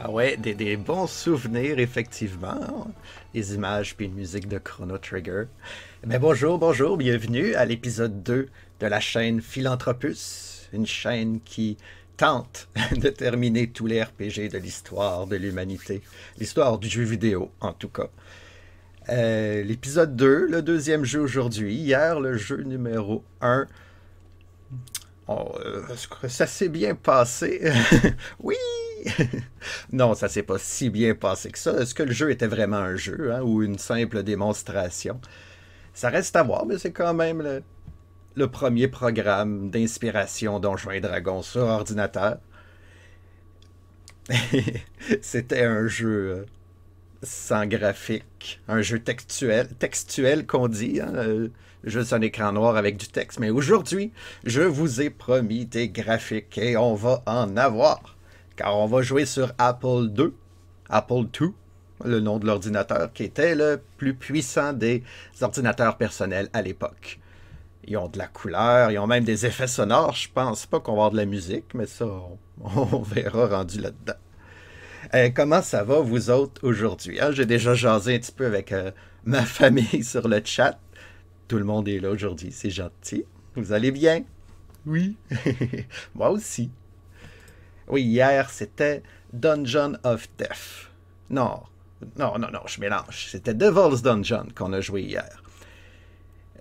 Ah ouais, des bons souvenirs, effectivement, hein. Les images puis une musique de Chrono Trigger. Mais bonjour, bonjour, bienvenue à l'épisode 2 de la chaîne Philanthropus, une chaîne qui tente de terminer tous les RPG de l'histoire de l'humanité, l'histoire du jeu vidéo en tout cas. L'épisode 2, le deuxième jeu aujourd'hui, hier le jeu numéro 1. Est-ce que ça s'est bien passé? Oui! Non, ça s'est pas si bien passé que ça. Est-ce que le jeu était vraiment un jeu, hein, ou une simple démonstration? Ça reste à voir, mais c'est quand même le premier programme d'inspiration Donjons et Dragons sur ordinateur. C'était un jeu sans graphique, un jeu textuel qu'on dit, hein, juste un écran noir avec du texte. Mais aujourd'hui, je vous ai promis des graphiques et on va en avoir. Car on va jouer sur Apple II, le nom de l'ordinateur, qui était le plus puissant des ordinateurs personnels à l'époque. Ils ont de la couleur, ils ont même des effets sonores. Je pense pas qu'on va avoir de la musique, mais ça, on verra rendu là-dedans. Comment ça va, vous autres, aujourd'hui? Hein? J'ai déjà jasé un petit peu avec ma famille sur le chat. Tout le monde est là aujourd'hui, c'est gentil. Vous allez bien? Oui. Moi aussi. Oui, hier, c'était Dungeon of Death. Non, je mélange. C'était Devil's Dungeon qu'on a joué hier.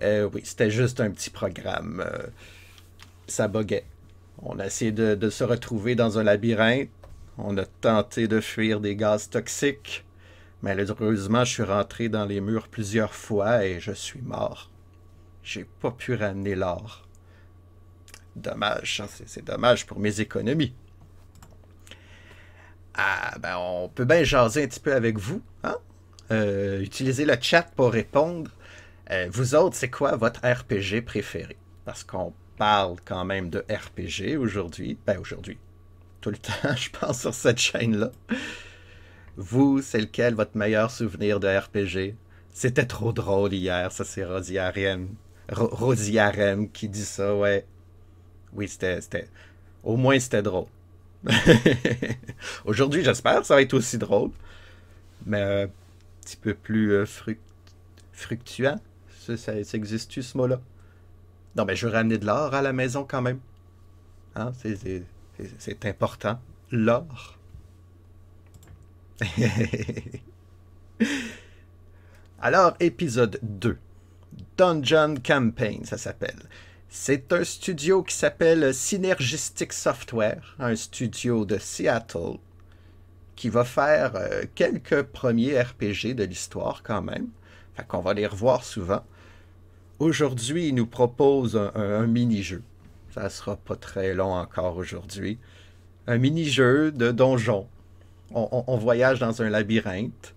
Oui, c'était juste un petit programme. Ça buguait. On a essayé de se retrouver dans un labyrinthe. On a tenté de fuir des gaz toxiques. Malheureusement, je suis rentré dans les murs plusieurs fois et je suis mort. J'ai pas pu ramener l'or. Dommage, c'est dommage pour mes économies. Ah, ben on peut bien jaser un petit peu avec vous, hein? Utilisez le chat pour répondre. Vous autres, c'est quoi votre RPG préféré? Parce qu'on parle quand même de RPG aujourd'hui. Ben aujourd'hui, tout le temps, je pense, sur cette chaîne-là. Vous, c'est lequel votre meilleur souvenir de RPG? C'était trop drôle hier, ça c'est Rosiarem qui dit ça, ouais. Oui, c'était... Au moins, c'était drôle. Aujourd'hui, j'espère que ça va être aussi drôle. Mais un petit peu plus fructuant. Ça existe-tu, ce mot-là? Non, mais je veux ramener de l'or à la maison quand même. Hein? C'est important. L'or. Alors, épisode 2. Dungeon Campaign, ça s'appelle. C'est un studio qui s'appelle Synergistic Software, un studio de Seattle, qui va faire quelques premiers RPG de l'histoire quand même. Fait qu'on va les revoir souvent. Aujourd'hui, il nous propose un mini-jeu. Ça sera pas très long encore aujourd'hui. Un mini-jeu de donjon. On voyage dans un labyrinthe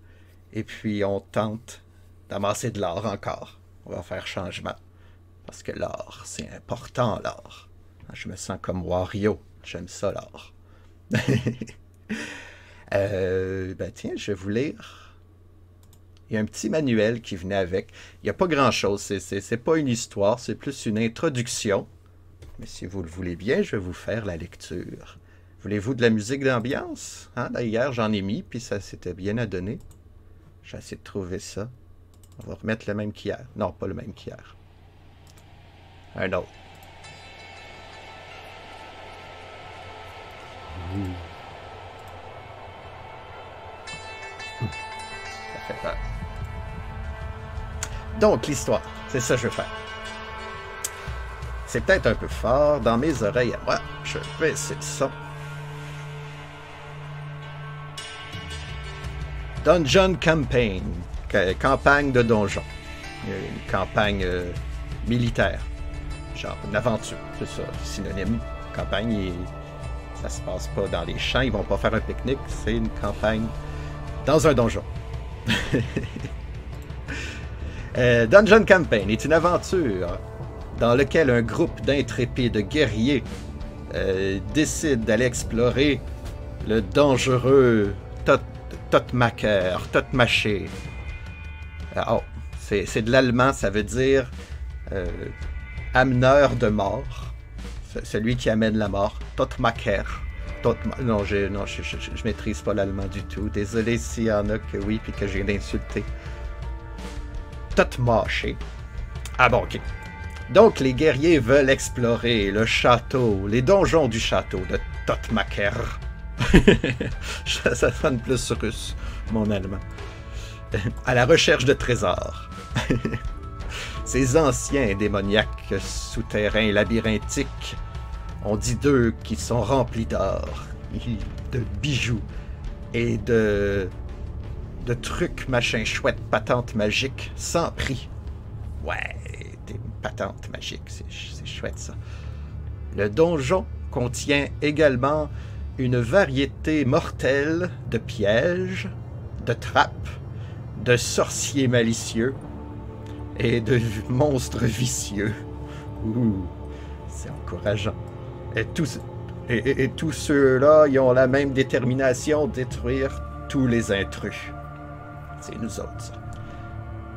et puis on tente d'amasser de l'or encore. On va faire changement. Parce que l'or, c'est important, l'or. Je me sens comme Wario. J'aime ça, l'or. Ben tiens, je vais vous lire. Il y a un petit manuel qui venait avec. Il n'y a pas grand-chose. C'est pas une histoire, c'est plus une introduction. Mais si vous le voulez bien, je vais vous faire la lecture. Voulez-vous de la musique d'ambiance? Hein? Hier, j'en ai mis, puis ça s'était bien adonné. J'ai essayé de trouver ça. On va remettre le même qu'hier. Non, pas le même qu'hier. Un autre. Ça fait peur. Donc, l'histoire. C'est ça que je veux faire. C'est peut-être un peu fort dans mes oreilles à moi. Je vais essayer le son. Dungeon Campaign. Campagne de donjon. Une campagne militaire. Genre une aventure, c'est ça, synonyme. Campagne, ça se passe pas dans les champs, ils vont pas faire un pique-nique, c'est une campagne dans un donjon. Dungeon Campaign est une aventure dans laquelle un groupe d'intrépides guerriers décide d'aller explorer le dangereux Totmacher. Oh, c'est de l'allemand, ça veut dire ameneur de mort. Celui qui amène la mort. Totmacher. Non, je maîtrise pas l'allemand du tout. Désolé s'il y en a que oui, puis que j'ai d'insulter. Totmaché. Ah bon, ok. Donc, les guerriers veulent explorer le château, les donjons du château de Totmaker. Ça sonne plus russe, mon allemand. À la recherche de trésors. Ces anciens démoniaques souterrains labyrinthiques, on dit d'eux qu'ils sont remplis d'or, de bijoux et de trucs, machin chouettes, patentes magiques, sans prix. Ouais, des patentes magiques, c'est chouette ça. Le donjon contient également une variété mortelle de pièges, de trappes, de sorciers malicieux et de monstres vicieux. Ouh, c'est encourageant. Et tous ceux-là, ils ont la même détermination de détruire tous les intrus. C'est nous autres, ça.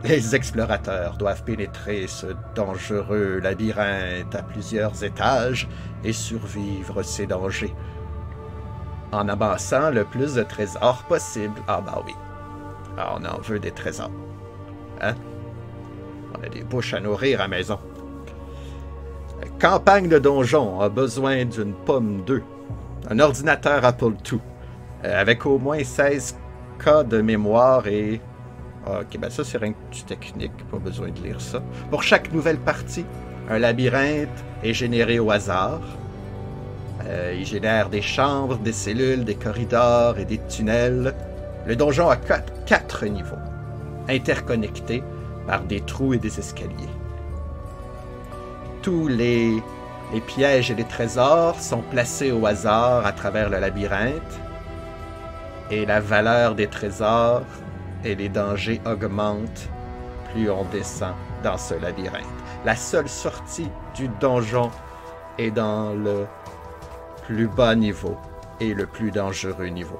Les explorateurs doivent pénétrer ce dangereux labyrinthe à plusieurs étages et survivre ces dangers. En amassant le plus de trésors possible. Ah bah oui. Ah, on en veut des trésors. Hein? On a des bouches à nourrir à la maison. Campagne de donjon a besoin d'une pomme 2. Un ordinateur Apple II. Avec au moins 16 cas de mémoire et... Ok, ben ça c'est rien que du technique, pas besoin de lire ça. Pour chaque nouvelle partie, un labyrinthe est généré au hasard. Il génère des chambres, des cellules, des corridors et des tunnels. Le donjon a 4 niveaux, interconnectés par des trous et des escaliers. Tous les pièges et les trésors sont placés au hasard à travers le labyrinthe, et la valeur des trésors et les dangers augmentent plus on descend dans ce labyrinthe. La seule sortie du donjon est dans le plus bas niveau et le plus dangereux niveau.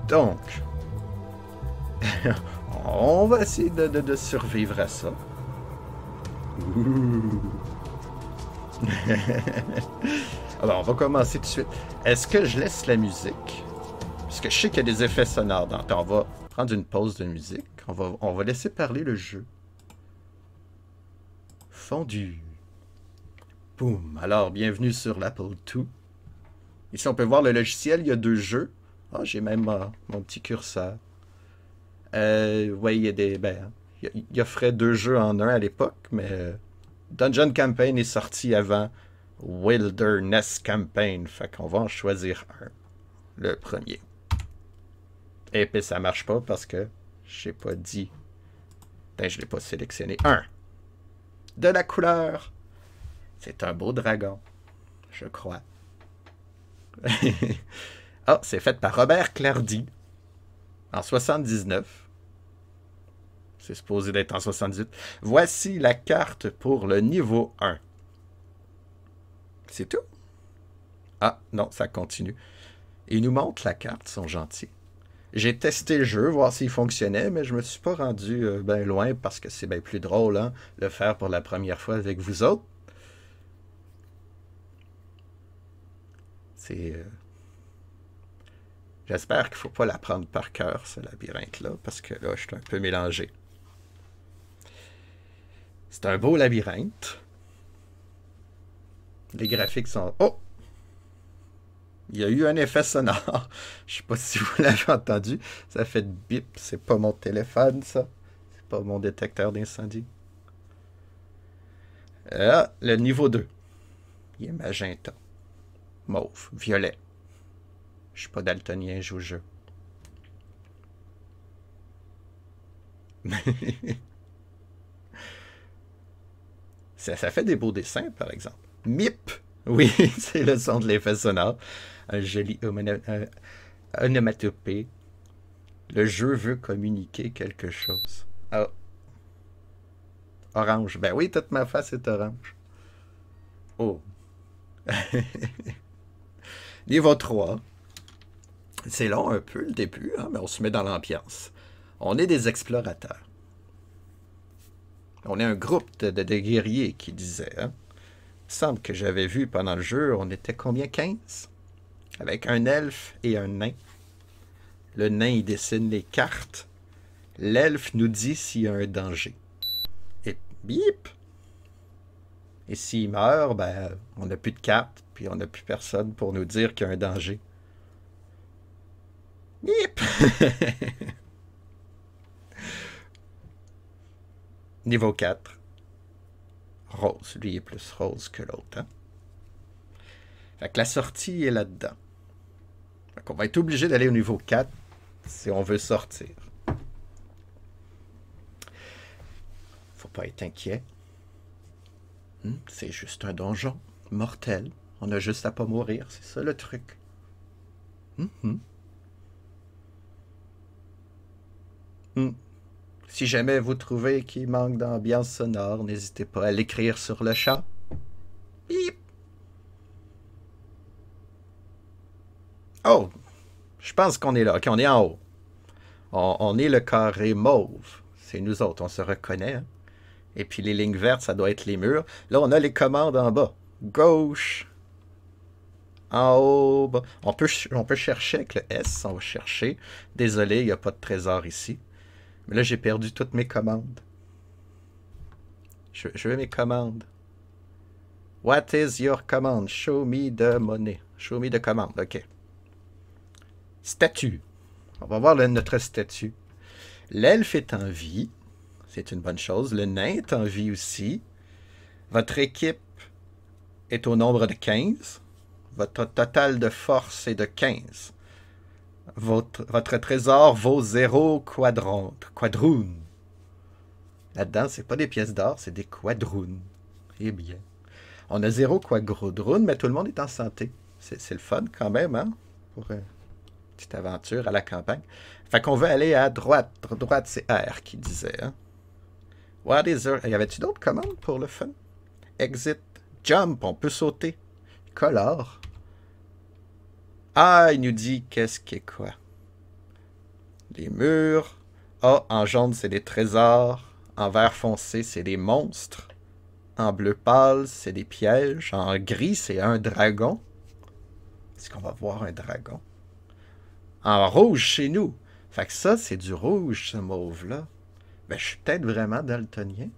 Donc, on va essayer de survivre à ça. Alors, on va commencer tout de suite. Est-ce que je laisse la musique? Parce que je sais qu'il y a des effets sonores dans le temps. On va prendre une pause de musique. On va laisser parler le jeu. Fondu. Boum. Alors, bienvenue sur l'Apple II. Ici, on peut voir le logiciel. Il y a 2 jeux. Ah, j'ai même mon petit curseur. Ouais, il y a des... Ben, il offrait 2 jeux en un à l'époque, mais Dungeon Campaign est sorti avant Wilderness Campaign. Fait qu'on va en choisir un. Le premier. Et puis ça marche pas parce que j'ai pas dit... Ben, je l'ai pas sélectionné. 1. De la couleur. C'est un beau dragon. Je crois. Ah, c'est fait par Robert Clardy. En 79. C'est supposé d'être en 78. Voici la carte pour le niveau 1. C'est tout? Ah, non, ça continue. Ils nous montrent la carte, ils sont gentils. J'ai testé le jeu, voir s'il fonctionnait, mais je me suis pas rendu bien loin parce que c'est bien plus drôle, hein, le faire pour la première fois avec vous autres. C'est... J'espère qu'il ne faut pas l'apprendre par cœur, ce labyrinthe-là, parce que là, je suis un peu mélangé. C'est un beau labyrinthe. Les graphiques sont... Oh! Il y a eu un effet sonore. Je ne sais pas si vous l'avez entendu. Ça fait bip. C'est pas mon téléphone, ça. C'est pas mon détecteur d'incendie. Ah, le niveau 2. Il est magenta. Mauve. Violet. Je suis pas daltonien, je joue au jeu. ça fait des beaux dessins, par exemple. MIP! Oui, c'est le son de l'effet sonore. Un joli onomatopée. Le jeu veut communiquer quelque chose. Ah. Orange. Ben oui, toute ma face est orange. Oh. Niveau 3. C'est long un peu le début, hein, mais on se met dans l'ambiance. On est des explorateurs. On est un groupe de guerriers qui disait. Hein? Il semble que j'avais vu pendant le jeu, on était combien? 15? Avec un elfe et un nain. Le nain, il dessine les cartes. L'elfe nous dit s'il y a un danger. Et bip! Et s'il meurt, ben, on n'a plus de cartes, puis on n'a plus personne pour nous dire qu'il y a un danger. Bip! Niveau 4. Rose. Lui, il est plus rose que l'autre. Hein? Fait que la sortie est là-dedans. Fait qu'on va être obligé d'aller au niveau 4 si on veut sortir. Faut pas être inquiet. C'est juste un donjon mortel. On a juste à pas mourir. C'est ça le truc. Si jamais vous trouvez qu'il manque d'ambiance sonore, n'hésitez pas à l'écrire sur le chat. Bip! Oh! Je pense qu'on est là. OK, on est en haut. On est le carré mauve. C'est nous autres, on se reconnaît. Hein? Et puis les lignes vertes, ça doit être les murs. Là, on a les commandes en bas. Gauche. En haut. Bas. On peut chercher avec le S. On va chercher. Désolé, il n'y a pas de trésor ici. Mais là, j'ai perdu toutes mes commandes. Je veux mes commandes. What is your command? Show me the money. Show me the command. OK. Statue. On va voir notre statue. L'elfe est en vie. C'est une bonne chose. Le nain est en vie aussi. Votre équipe est au nombre de 15. Votre total de force est de 15. Votre trésor vaut 0 quadroon. Là-dedans, c'est pas des pièces d'or, c'est des quadroons. Eh bien. On a 0 quadroon, mais tout le monde est en santé. C'est le fun quand même, hein? Pour une petite aventure à la campagne. Fait qu'on veut aller à droite. Droite, c'est R qui disait, hein? What is there? Y avait-tu d'autres commandes pour le fun? Exit. Jump, on peut sauter. Color. Ah, il nous dit qu'est-ce qui est quoi. Les murs. Ah, en jaune, c'est des trésors. En vert foncé, c'est des monstres. En bleu pâle, c'est des pièges. En gris, c'est un dragon. Est-ce qu'on va voir un dragon? En rouge, chez nous. Fait que ça, c'est du rouge, ce mauve-là. Ben, je suis peut-être vraiment daltonien.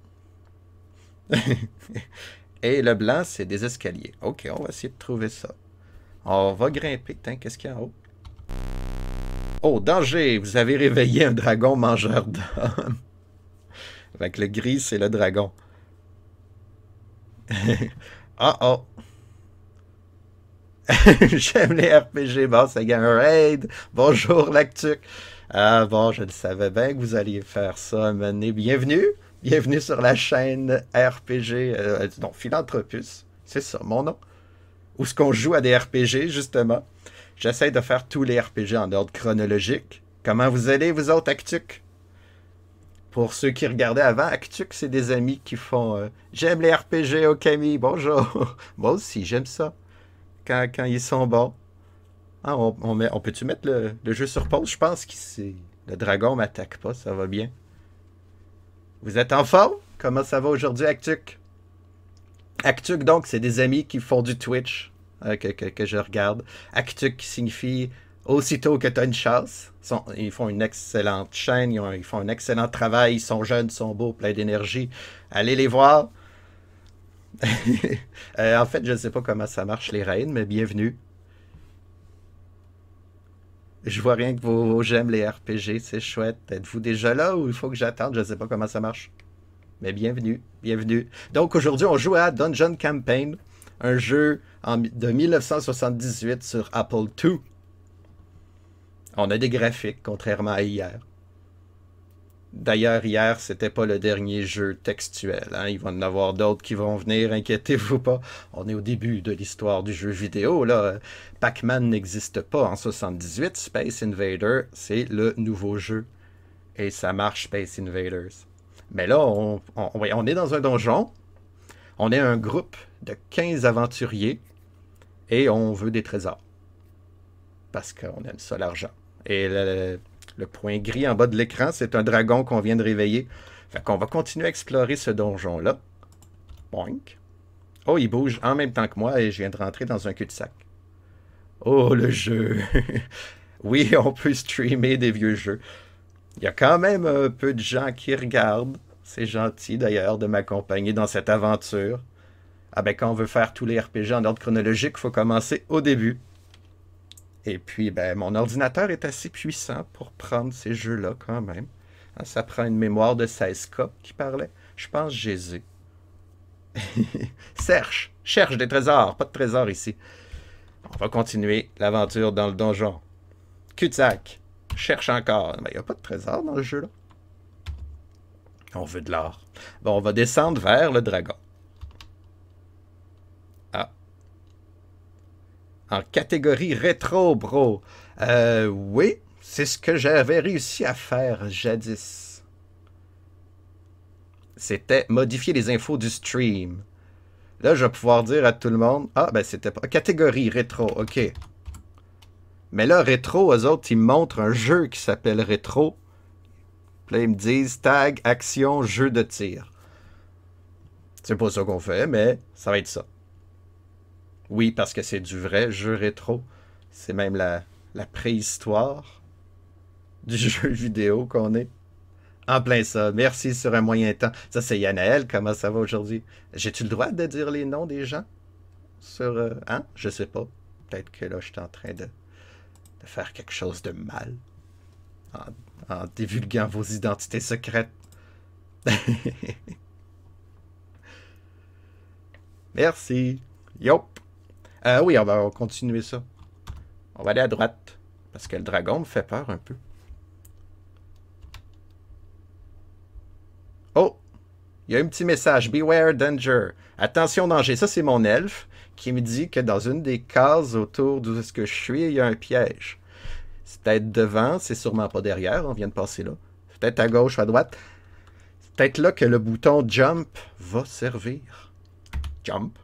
Et le blanc, c'est des escaliers. OK, on va essayer de trouver ça. On va grimper. Tiens, qu'est-ce qu'il y a en haut? Oh, danger! Vous avez réveillé un dragon mangeur d'hommes. Avec le gris, c'est le dragon. Ah oh! J'aime les RPG. Bon, c'est Gamer Raid. Bonjour, Lactuc. Ah bon, je le savais bien que vous alliez faire ça. Menez. Bienvenue. Bienvenue sur la chaîne RPG. Non, Philanthropus. C'est ça, mon nom. Où est-ce qu'on joue à des RPG, justement. J'essaie de faire tous les RPG en ordre chronologique. Comment vous allez, vous autres, Actuc? Pour ceux qui regardaient avant, Actuc, c'est des amis qui font j'aime les RPG, oh Camille, bonjour. Moi aussi, j'aime ça. Quand ils sont bons. Ah, on peut-tu mettre le jeu sur pause? Je pense que le dragon m'attaque pas, ça va bien. Vous êtes en forme? Comment ça va aujourd'hui, Actuc? Actuc, donc, c'est des amis qui font du Twitch que je regarde. Actuc qui signifie aussitôt que tu as une chance. Ils font une excellente chaîne, ils font un excellent travail, ils sont jeunes, ils sont beaux, pleins d'énergie. Allez les voir. En fait, je ne sais pas comment ça marche les raids, mais bienvenue. Je vois rien que j'aime les RPG, c'est chouette. Êtes-vous déjà là ou il faut que j'attende? Je ne sais pas comment ça marche. Mais bienvenue, bienvenue. Donc aujourd'hui, on joue à Dungeon Campaign, un jeu de 1978 sur Apple II. On a des graphiques, contrairement à hier. D'ailleurs, hier, c'était pas le dernier jeu textuel. Hein? Il va y en avoir d'autres qui vont venir, inquiétez-vous pas. On est au début de l'histoire du jeu vidéo. Là. Pac-Man n'existe pas en 78. Space Invaders, c'est le nouveau jeu. Et ça marche, Space Invaders. Mais là, on est dans un donjon. On est un groupe de 15 aventuriers. Et on veut des trésors. Parce qu'on aime ça, l'argent. Et le point gris en bas de l'écran, c'est un dragon qu'on vient de réveiller. Fait qu'on va continuer à explorer ce donjon-là. Boink. Oh, il bouge en même temps que moi et je viens de rentrer dans un cul-de-sac. Oh, le jeu! Oui, on peut streamer des vieux jeux. Il y a quand même un peu de gens qui regardent. C'est gentil d'ailleurs de m'accompagner dans cette aventure. Ah ben quand on veut faire tous les RPG en ordre chronologique, il faut commencer au début. Et puis ben mon ordinateur est assez puissant pour prendre ces jeux-là quand même. Hein, ça prend une mémoire de 16K qui parlait. Je pense que j'ai. Cherche des trésors, pas de trésors ici. On va continuer l'aventure dans le donjon. Cul-de-sac, cherche encore. Mais il n'y a pas de trésor dans le jeu là. On veut de l'or. Bon, on va descendre vers le dragon. Ah. En catégorie rétro, bro. Oui, c'est ce que j'avais réussi à faire jadis. C'était modifier les infos du stream. Là, je vais pouvoir dire à tout le monde... Ah, ben c'était pas... Catégorie rétro, ok. Mais là, rétro, eux autres, ils me montrent un jeu qui s'appelle rétro. Puis là, ils me disent tag, action, jeu de tir. C'est pas ça qu'on fait, mais ça va être ça. Oui, parce que c'est du vrai jeu rétro. C'est même la préhistoire du jeu vidéo qu'on est. En plein ça. Merci sur un moyen temps. Ça, c'est Yanaël. Comment ça va aujourd'hui? J'ai-tu le droit de dire les noms des gens? Sur... hein? Je sais pas. Peut-être que là, je suis en train de faire quelque chose de mal. En divulguant vos identités secrètes. Merci. Yop. Oui, on va continuer ça. On va aller à droite. Parce que le dragon me fait peur un peu. Oh! Il y a un petit message. Beware danger. Attention danger. Ça, c'est mon elfe qui me dit que dans une des cases autour d'où est-ce que je suis, il y a un piège. C'est peut-être devant, c'est sûrement pas derrière. On vient de passer là. C'est peut-être à gauche ou à droite. C'est peut-être là que le bouton jump va servir. Jump.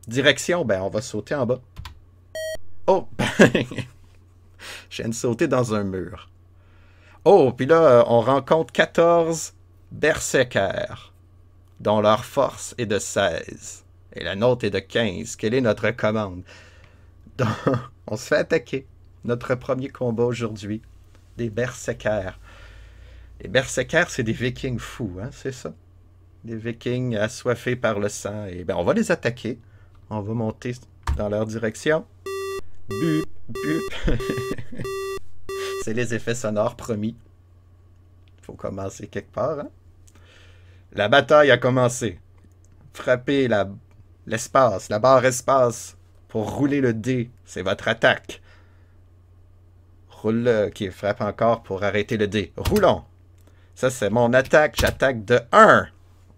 Direction, ben on va sauter en bas. Oh! Je viens de sauter dans un mur. Oh, puis là, on rencontre 14 berserkers, dont leur force est de 16. Et la nôtre est de 15. Quelle est notre commande? Donc, on se fait attaquer. Notre premier combat aujourd'hui. Des berserkers. Les berserkers, c'est des vikings fous, hein, c'est ça? Des vikings assoiffés par le sang. Et ben, on va les attaquer. On va monter dans leur direction. Bup, bup. C'est les effets sonores promis. Faut commencer quelque part, hein? La bataille a commencé. Frappez l'espace, la barre espace pour rouler le dé. C'est votre attaque. Roule-le, qui frappe encore pour arrêter le dé. Roulons. Ça, c'est mon attaque. J'attaque de 1.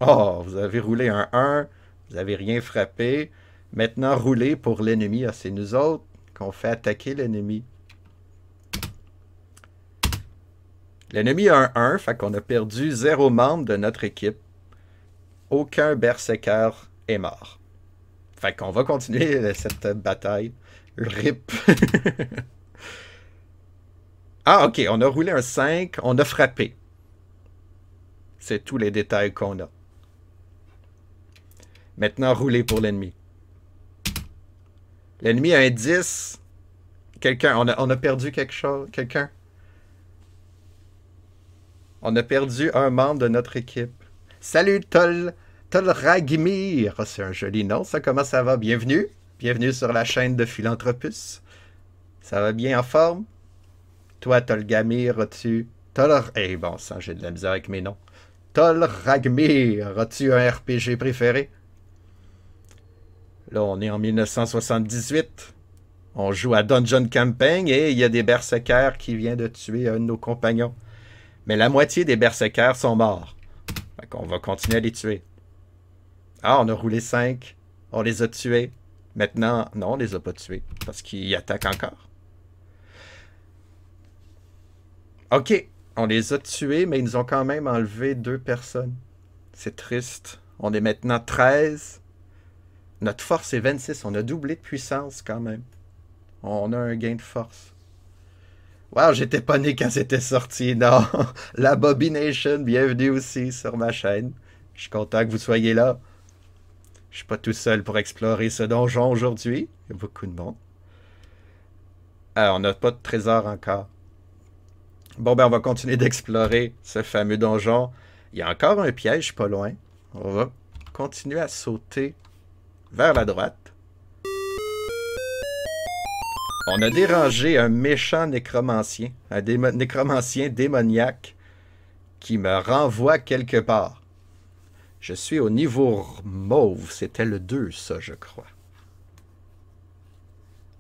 Oh, vous avez roulé un 1. Vous n'avez rien frappé. Maintenant, roulez pour l'ennemi. Ah, c'est nous autres qu'on fait attaquer l'ennemi. L'ennemi a un 1, fait qu'on a perdu 0 membre de notre équipe. Aucun berserker est mort. Fait qu'on va continuer cette bataille. RIP. Ah, ok, on a roulé un 5, on a frappé. C'est tous les détails qu'on a. Maintenant, rouler pour l'ennemi. L'ennemi a un 10. Quelqu'un, on a perdu quelque chose. Quelqu'un? On a perdu un membre de notre équipe. Salut Tolragmir. Oh, c'est un joli nom, ça. Comment ça va? Bienvenue. Bienvenue sur la chaîne de Philanthropus. Ça va bien en forme? Toi, Tolgamir, as-tu... Eh bon sang, j'ai de la misère avec mes noms. Tolragmir, as-tu un RPG préféré? Là, on est en 1978. On joue à Dungeon Campaign et il y a des berserkers qui viennent de tuer un de nos compagnons. Mais la moitié des berserkers sont morts. Fait qu'on va continuer à les tuer. Ah, on a roulé 5. On les a tués. Maintenant, non, on les a pas tués. Parce qu'ils attaquent encore. Ok, on les a tués, mais ils nous ont quand même enlevé 2 personnes. C'est triste. On est maintenant 13. Notre force est 26. On a doublé de puissance quand même. On a un gain de force. Wow, j'étais pas né quand c'était sorti. Non, la Bobby Nation, bienvenue aussi sur ma chaîne. Je suis content que vous soyez là. Je suis pas tout seul pour explorer ce donjon aujourd'hui. Il y a beaucoup de monde. Ah, on n'a pas de trésor encore. Bon, ben, on va continuer d'explorer ce fameux donjon. Il y a encore un piège pas loin. On va continuer à sauter vers la droite. On a dérangé un méchant nécromancien, nécromancien démoniaque qui me renvoie quelque part. Je suis au niveau mauve. C'était le 2, ça, je crois.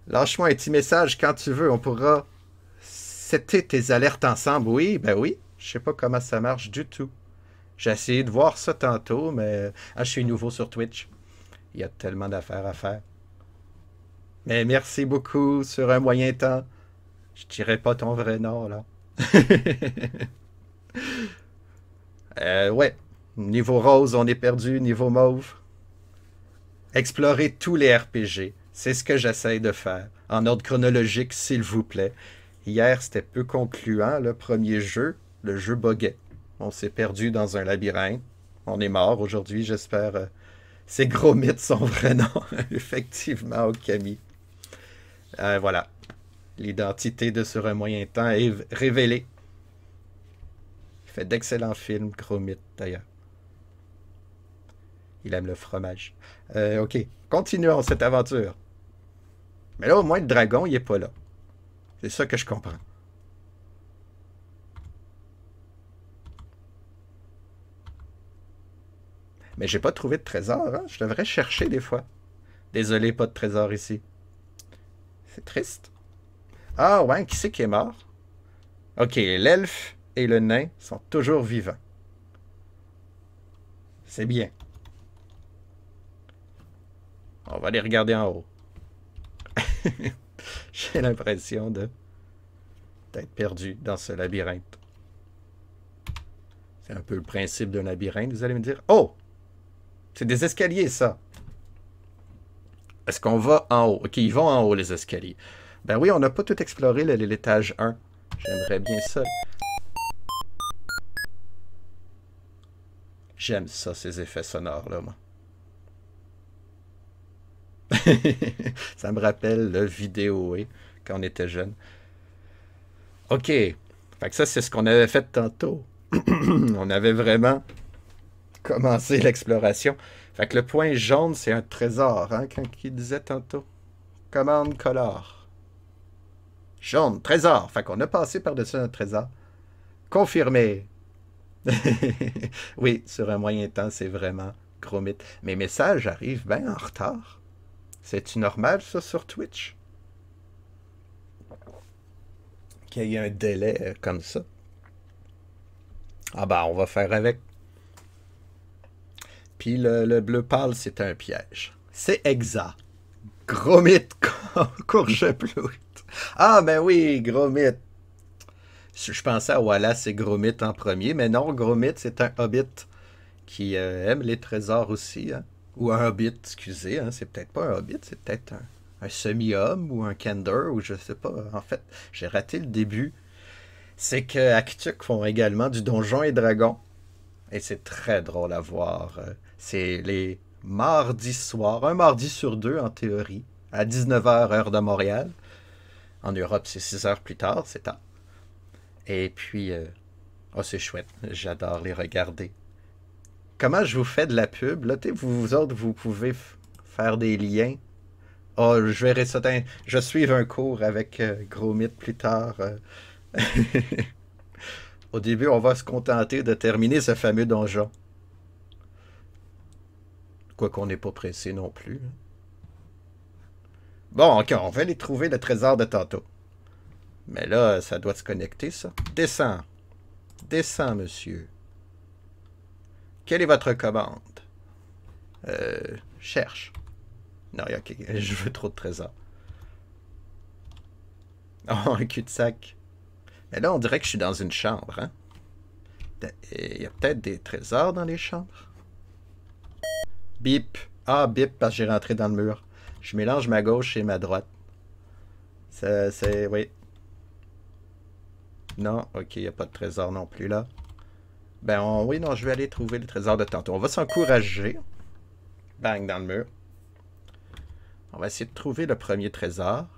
Lâche-moi un petit message quand tu veux. On pourra setter tes alertes ensemble. Oui, ben oui. Je sais pas comment ça marche du tout. J'ai essayé de voir ça tantôt, mais je suis nouveau sur Twitch. Il y a tellement d'affaires à faire. Mais merci beaucoup sur un moyen temps. Je dirais pas ton vrai nom, là. Ouais. Niveau rose, on est perdu. Niveau mauve. Explorer tous les RPG. C'est ce que j'essaye de faire. En ordre chronologique, s'il vous plaît. Hier, c'était peu concluant, le premier jeu. Le jeu buguait. On s'est perdu dans un labyrinthe. On est mort aujourd'hui, j'espère. C'est Gromit son vrai nom. Effectivement, Okami. Voilà. L'identité de Sur un moyen temps est révélée. Il fait d'excellents films, Gromit, d'ailleurs. Il aime le fromage. Ok, continuons cette aventure. Mais là, au moins, le dragon, il est pas là. C'est ça que je comprends. Mais j'ai pas trouvé de trésor, hein? Je devrais chercher des fois. Désolé, pas de trésor ici. C'est triste. Ah ouais, qui c'est qui est mort? Ok, l'elfe et le nain sont toujours vivants. C'est bien. On va les regarder en haut. J'ai l'impression d'être perdu dans ce labyrinthe. C'est un peu le principe d'un labyrinthe, vous allez me dire. Oh! C'est des escaliers, ça. Est-ce qu'on va en haut? Ok, ils vont en haut, les escaliers. Ben oui, on n'a pas tout exploré l'étage 1. J'aimerais bien ça. J'aime ça, ces effets sonores-là, moi. Ça me rappelle le vidéo, quand on était jeune. OK. Fait que ça, c'est ce qu'on avait fait tantôt. On avait vraiment commencé l'exploration. Fait que le point jaune, c'est un trésor, hein, quand il disait tantôt. Commande color. Jaune, trésor. Fait qu'on a passé par-dessus un trésor. Confirmé. Oui, sur un moyen temps, c'est vraiment Gromit. Mes messages arrivent bien en retard. C'est-tu normal, ça, sur Twitch? Qu'il y ait un délai comme ça. Ah ben, on va faire avec. Puis le bleu pâle, c'est un piège. C'est exact. Gromit, courgeploute. Ah ben oui, Gromit. Je pensais à Wallace et Gromit en premier, mais non, Gromit, c'est un hobbit qui aime les trésors aussi, hein. Ou un hobbit, excusez, hein. C'est peut-être pas un hobbit, c'est peut-être un semi-homme ou un kender, ou je sais pas. En fait, j'ai raté le début. C'est que Actuc font également du Donjons et Dragons. Et c'est très drôle à voir. C'est les mardis soirs, un mardi sur deux en théorie, à 19h heure de Montréal. En Europe, c'est 6 heures plus tard, c'est tard. Et puis, oh, c'est chouette, j'adore les regarder. Comment je vous fais de la pub? Là, vous autres, vous pouvez faire des liens. Oh, je verrai ça. Je suis un cours avec Gromit plus tard. Au début, on va se contenter de terminer ce fameux donjon. Quoiqu'on n'est pas pressé non plus. Bon, ok, on va aller trouver le trésor de tantôt. Mais là, ça doit se connecter, ça. Descends. Descends, monsieur. Quelle est votre commande? Cherche. Non, ok, je veux trop de trésors. Oh, un cul-de-sac. Mais là, on dirait que je suis dans une chambre, hein? Il y a peut-être des trésors dans les chambres? Bip. Ah, bip, parce que j'ai rentré dans le mur. Je mélange ma gauche et ma droite. C'est... Oui. Non, ok, il n'y a pas de trésor non plus, là. Ben, oui, non, je vais aller trouver le trésor de tantôt. On va s'encourager. Bang, dans le mur. On va essayer de trouver le premier trésor.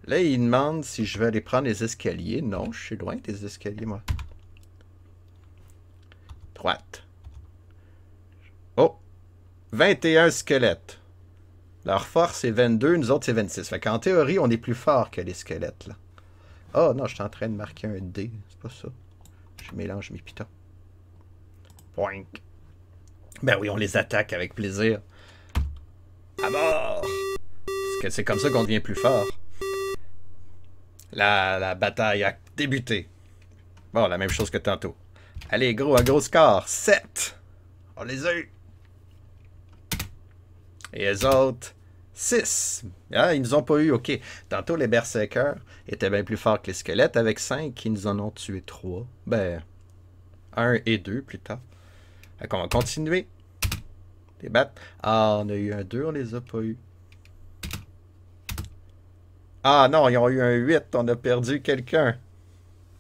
Là, il demande si je vais aller prendre les escaliers. Non, je suis loin des escaliers, moi. Droite. Oh! 21 squelettes. Leur force est 22, nous autres c'est 26. Fait qu'en théorie, on est plus fort que les squelettes, là. Oh non, je suis en train de marquer un D. C'est pas ça. Je mélange mes pitons. Poink. Ben oui, on les attaque avec plaisir. À mort! Parce que c'est comme ça qu'on devient plus fort. La bataille a débuté. Bon, la même chose que tantôt. Allez, gros, un gros score. 7. On les a eu. Et les autres, 6. Ah, ils nous ont pas eu, ok. Tantôt, les berserkers étaient bien plus forts que les squelettes. Avec 5, ils nous en ont tué 3. Ben, 1 et 2 plus tard. Fait qu'on va continuer. Les battre. Ah, on a eu un 2, on les a pas eu. Ah non, ils ont eu un 8, on a perdu quelqu'un.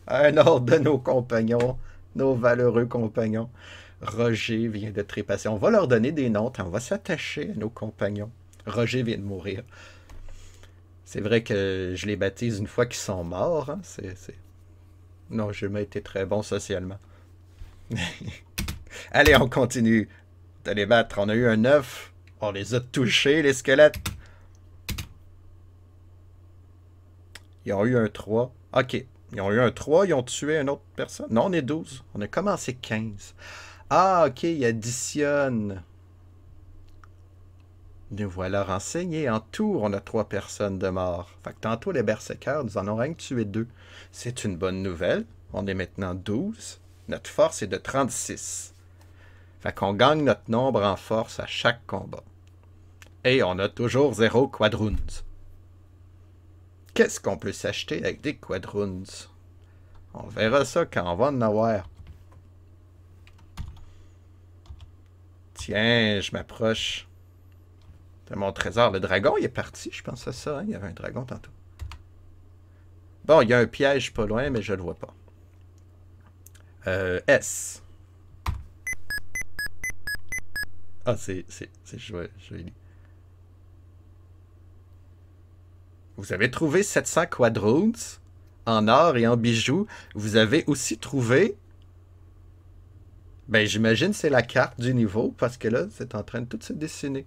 Un autre de nos compagnons, nos valeureux compagnons. Roger vient de trépasser. On va leur donner des noms, on va s'attacher à nos compagnons. Roger vient de mourir. C'est vrai que je les baptise une fois qu'ils sont morts. Hein? Non, j'ai jamais été très bon socialement. Allez, on continue de les battre. On a eu un 9. On les a touchés, les squelettes. Ils ont eu un 3. OK. Ils ont eu un 3, ils ont tué une autre personne. Non, on est 12. On a commencé 15. Ah, OK, ils additionnent. Nous voilà renseignés. En tout, on a 3 personnes de mort. Fait que tantôt, les berserkers, nous en ont rien que tué 2. C'est une bonne nouvelle. On est maintenant 12. Notre force est de 36. Fait qu'on gagne notre nombre en force à chaque combat. Et on a toujours 0 quadroons. Qu'est-ce qu'on peut s'acheter avec des quadroons? On verra ça quand on va en avoir. Tiens, je m'approche de mon trésor. Le dragon, il est parti, je pense à ça. Hein? Il y avait un dragon tantôt. Bon, il y a un piège pas loin, mais je le vois pas. S. Ah, c'est joli. Vous avez trouvé 700 quadroons en or et en bijoux. Vous avez aussi trouvé... Ben, j'imagine c'est la carte du niveau, parce que là, c'est en train de tout se dessiner.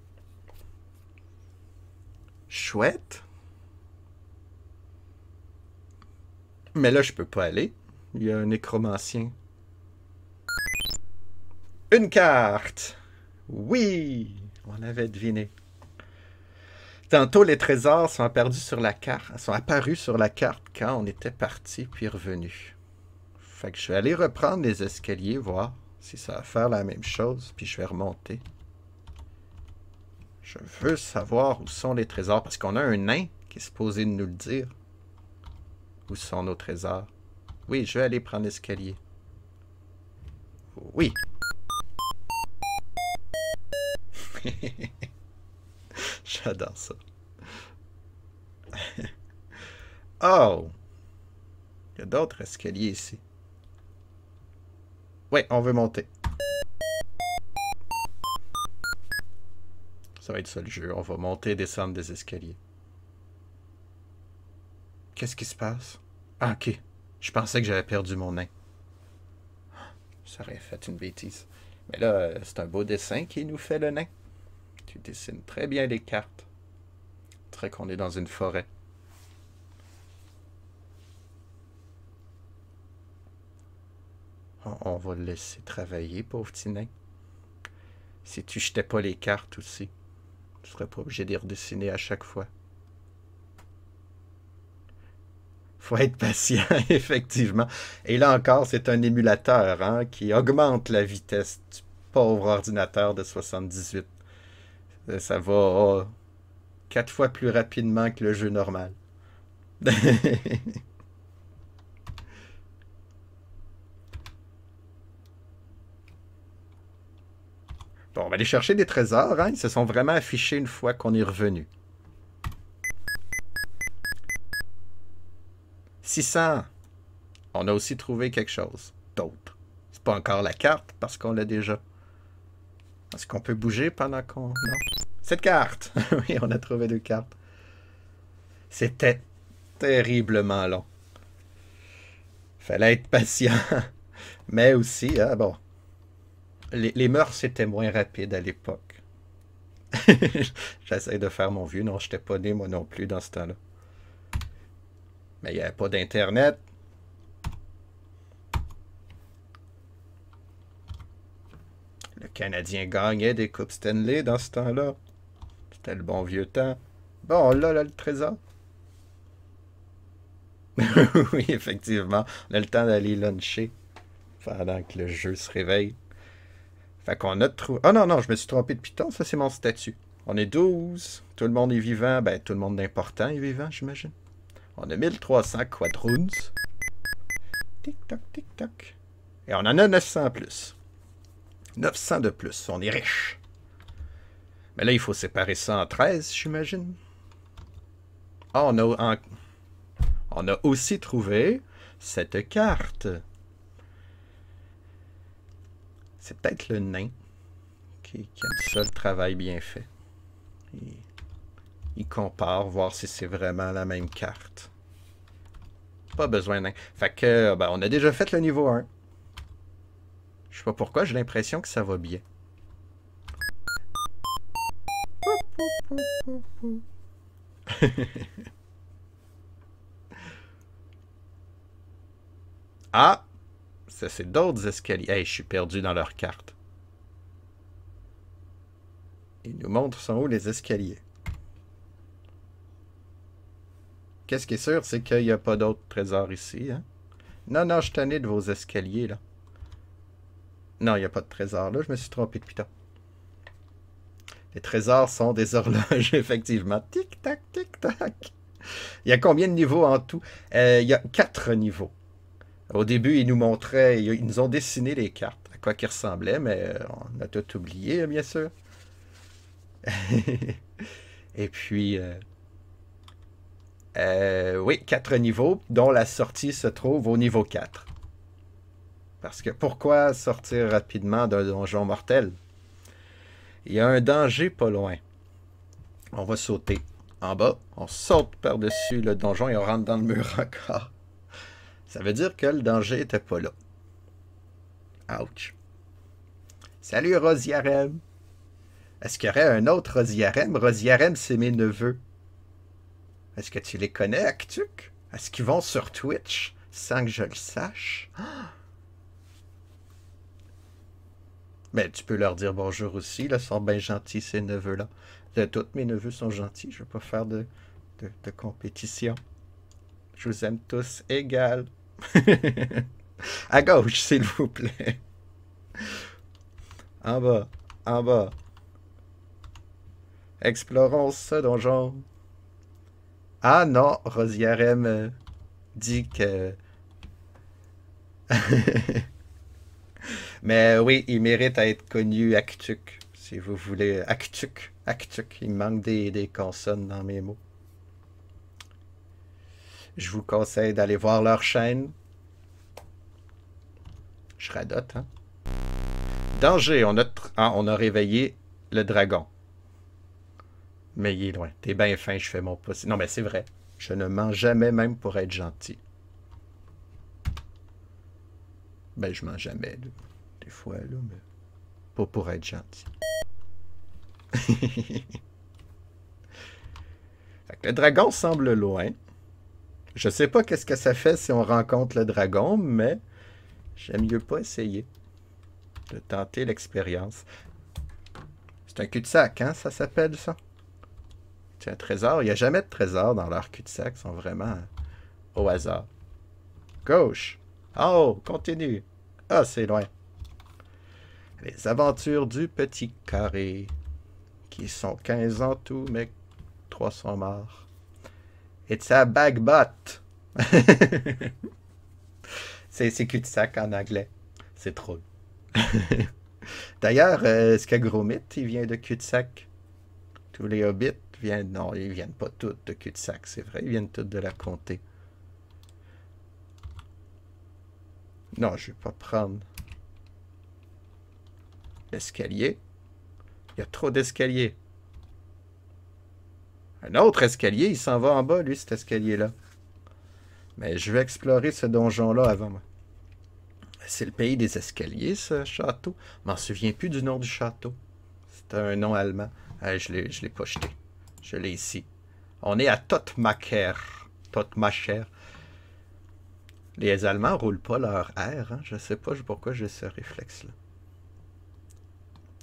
Chouette. Mais là, je peux pas aller. Il y a un nécromancien. Une carte! Oui! On l'avait deviné. Tantôt, les trésors sont apparus sur la carte quand on était parti puis revenu. Fait que je vais aller reprendre les escaliers, voir si ça va faire la même chose, puis je vais remonter. Je veux savoir où sont les trésors, parce qu'on a un nain qui est supposé nous le dire. Où sont nos trésors? Oui, je vais aller prendre l'escalier. Oui! J'adore ça. Oh! Il y a d'autres escaliers ici. Oui, on veut monter. Ça va être ça le jeu. On va monter et descendre des escaliers. Qu'est-ce qui se passe? Ah, ok. Je pensais que j'avais perdu mon nain. Ça aurait fait une bêtise. Mais là, c'est un beau dessin qui nous fait le nain. Tu dessines très bien les cartes. On dirait qu'on est dans une forêt. On va le laisser travailler, pauvre petit nain. Si tu jetais pas les cartes aussi, tu serais pas obligé de les redessiner à chaque fois. Faut être patient, effectivement. Et là encore, c'est un émulateur hein, qui augmente la vitesse du pauvre ordinateur de 78. Ça va 4 fois plus rapidement que le jeu normal. Bon, on va aller chercher des trésors. Hein? Ils se sont vraiment affichés une fois qu'on est revenu. 600. On a aussi trouvé quelque chose d'autre. C'est pas encore la carte parce qu'on l'a déjà. Est-ce qu'on peut bouger pendant qu'on... Non. Cette carte! Oui, on a trouvé 2 cartes. C'était terriblement long. Fallait être patient. Mais aussi, ah bon, les mœurs étaient moins rapides à l'époque. J'essaie de faire mon vieux. Non, je n'étais pas né, moi non plus, dans ce temps-là. Mais il n'y avait pas d'Internet. Le Canadien gagnait des Coupes Stanley dans ce temps-là. C'était le bon vieux temps. Bon, là, le trésor. Oui, effectivement. On a le temps d'aller luncher pendant que le jeu se réveille. Fait qu'on a trouvé... Ah non, non, je me suis trompé de piton. Ça, c'est mon statut. On est 12. Tout le monde est vivant. Ben, tout le monde d'important est vivant, j'imagine. On a 1300 quadroons. Tic-toc, tic-toc. Et on en a 900 plus. 900 de plus. On est riche. Mais là, il faut séparer ça en 13, j'imagine. Ah, on a aussi trouvé cette carte. C'est peut-être le nain qui aime ça, le travail bien fait. Il compare, voir si c'est vraiment la même carte. Pas besoin d'un. Fait que, ben, on a déjà fait le niveau 1. Je sais pas pourquoi, j'ai l'impression que ça va bien. Ah! Ça, c'est d'autres escaliers. Hey, je suis perdu dans leur carte. Ils nous montrent sont où les escaliers. Qu'est-ce qui est sûr, c'est qu'il n'y a pas d'autres trésors ici. Hein? Non, non, je suis tanné de vos escaliers, là. Non, il n'y a pas de trésor, là. Je me suis trompé depuis tard. Les trésors sont des horloges, effectivement. Tic-tac, tic-tac. Il y a combien de niveaux en tout? Il y a 4 niveaux. Au début, ils nous montraient, ils nous ont dessiné les cartes, à quoi qu'ils ressemblaient, mais on a tout oublié, bien sûr. Et puis, oui, 4 niveaux, dont la sortie se trouve au niveau 4. Parce que pourquoi sortir rapidement d'un donjon mortel? Il y a un danger pas loin. On va sauter en bas, on saute par-dessus le donjon et on rentre dans le mur encore. Ça veut dire que le danger était pas là. Ouch. Salut Rosiarem. Est-ce qu'il y aurait un autre Rosiarem? Rosiarem, c'est mes neveux. Est-ce que tu les connais, Actuc? Est-ce qu'ils vont sur Twitch sans que je le sache? Mais tu peux leur dire bonjour aussi. Là, ils sont bien gentils, ces neveux-là. Tous mes neveux sont gentils. Je ne veux pas faire de compétition. Je vous aime tous égal. À gauche, s'il vous plaît. En bas, en bas. Explorons ce donjon. Ah non, Rosiarem dit que... Mais oui, il mérite à être connu, Actuc, si vous voulez. Actuc, Actuc. Il manque des consonnes dans mes mots. Je vous conseille d'aller voir leur chaîne. Je radote, hein? Danger, on a réveillé le dragon. Mais il est loin. T'es bien fin, je fais mon possible. Non, mais c'est vrai. Je ne mens jamais, même pour être gentil. Ben, je mens jamais, là. Des fois, là, mais pas pour être gentil. Fait que le dragon semble loin. Je sais pas qu'est-ce que ça fait si on rencontre le dragon, mais j'aime mieux pas essayer de tenter l'expérience. C'est un cul-de-sac, hein, ça s'appelle ça? C'est un trésor. Il n'y a jamais de trésor dans leur cul-de-sac. Ils sont vraiment au hasard. Gauche. Oh, continue. Ah, c'est loin. Les aventures du petit carré. Qui sont 15 en tout, mais 3 sont morts. It's a bagbot. C'est cul-de-sac en anglais. C'est trop. D'ailleurs, Skagromit, il vient de cul-de-sac. Tous les hobbits viennent... Non, ils viennent pas tous de cul-de-sac, c'est vrai. Ils viennent tous de la comté. Non, je vais pas prendre l'escalier. Il y a trop d'escaliers. Un autre escalier, il s'en va en bas, lui, cet escalier-là. Mais je vais explorer ce donjon-là avant moi. C'est le pays des escaliers, ce château. Je m'en souviens plus du nom du château. C'est un nom allemand. Ah, je l'ai pas jeté. Je l'ai ici. On est à Totmacher. Totmacher. Les Allemands roulent pas leur R. Hein? Je sais pas pourquoi j'ai ce réflexe-là.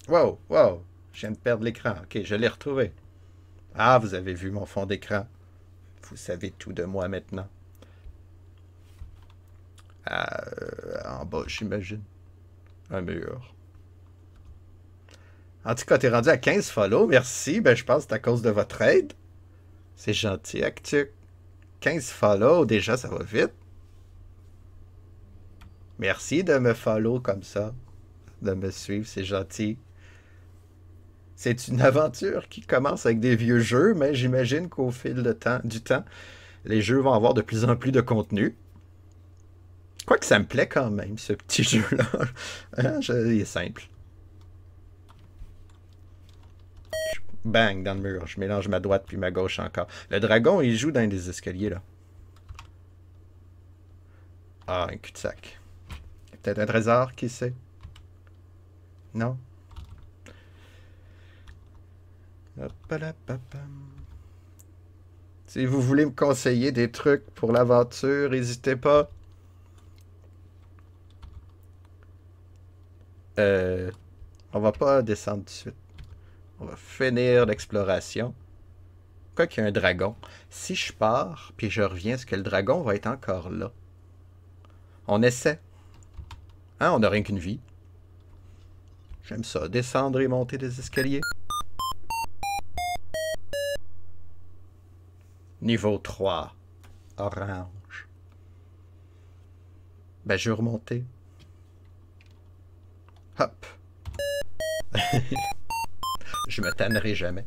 Wow, wow. Je viens de perdre l'écran. Ok, je l'ai retrouvé. Ah, vous avez vu mon fond d'écran. Vous savez tout de moi maintenant. En bas, j'imagine. Un mur. En tout cas, t'es rendu à 15 follow. Merci. Ben, je pense que c'est à cause de votre aide. C'est gentil, Actuc. 15 follow, déjà, ça va vite. Merci de me follow comme ça. De me suivre, c'est gentil. C'est une aventure qui commence avec des vieux jeux, mais j'imagine qu'au fil du temps, les jeux vont avoir de plus en plus de contenu. Quoique ça me plaît quand même, ce petit jeu-là. Hein, il est simple. Bang, dans le mur. Je mélange ma droite puis ma gauche encore. Le dragon, il joue dans des escaliers, là. Ah, un cul-de-sac. Peut-être un trésor, qui sait? Non? Si vous voulez me conseiller des trucs pour l'aventure, n'hésitez pas. On va pas descendre tout de suite. On va finir l'exploration. Quoi qu'il y a un dragon. Si je pars, puis je reviens, est-ce que le dragon va être encore là? On essaie. Hein, on n'a rien qu'une vie. J'aime ça, descendre et monter des escaliers. Niveau 3. Orange. Ben, je vais remonter. Hop. Je me tannerai jamais.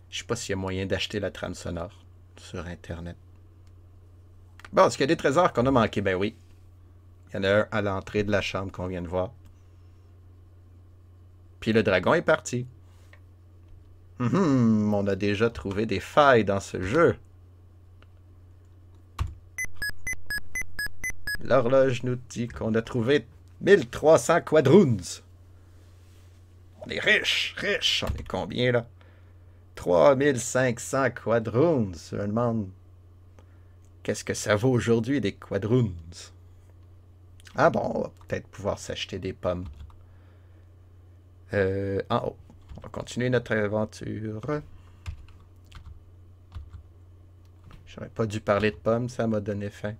Je sais pas s'il y a moyen d'acheter la trame sonore sur Internet. Bon, est-ce qu'il y a des trésors qu'on a manqués? Ben oui. Il y en a un à l'entrée de la chambre qu'on vient de voir. Puis le dragon est parti. On a déjà trouvé des failles dans ce jeu. L'horloge nous dit qu'on a trouvé 1300 quadroons. On est riche, riche. On est combien là? 3500 quadroons. Je me demande, qu'est-ce que ça vaut aujourd'hui des quadroons? Ah bon, on va peut-être pouvoir s'acheter des pommes. En haut. On va continuer notre aventure. J'aurais pas dû parler de pommes, ça m'a donné faim.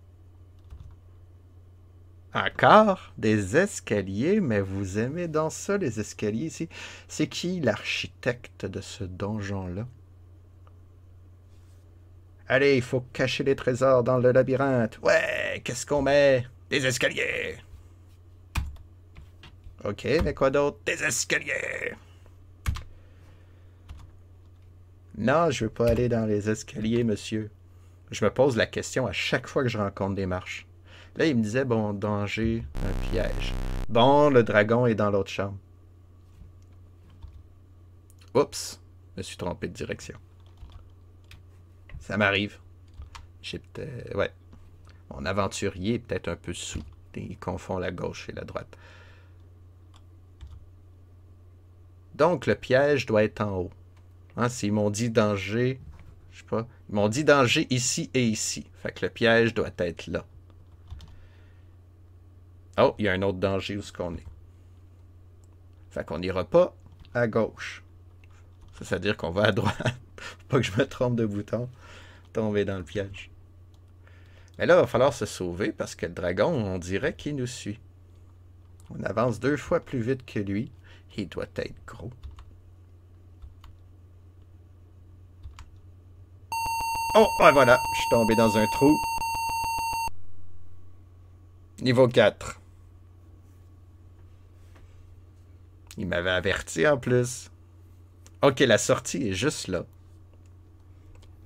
Encore des escaliers, mais vous aimez dans ça, les escaliers ici. C'est qui l'architecte de ce donjon-là? Allez, il faut cacher les trésors dans le labyrinthe. Ouais, qu'est-ce qu'on met? Des escaliers. Ok, mais quoi d'autre? Des escaliers. Non, je veux pas aller dans les escaliers, monsieur. Je me pose la question à chaque fois que je rencontre des marches. Là, il me disait, bon, danger, un piège. Bon, le dragon est dans l'autre chambre. Oups, je me suis trompé de direction. Ça m'arrive. J'ai peut-être... Ouais. Mon aventurier est peut-être un peu sous. Il confond la gauche et la droite. Donc, le piège doit être en haut. Hein, s'ils m'ont dit danger, je sais pas. Ils m'ont dit danger ici et ici. Fait que le piège doit être là. Oh, il y a un autre danger où est-ce qu'on est. Fait qu'on n'ira pas à gauche. Ça veut dire qu'on va à droite. Faut pas que je me trompe de bouton. Tomber dans le piège. Mais là, il va falloir se sauver parce que le dragon, on dirait qu'il nous suit. On avance 2 fois plus vite que lui. Il doit être gros. Oh, ouais, voilà. Je suis tombé dans un trou. Niveau 4. Il m'avait averti en plus. Ok, la sortie est juste là.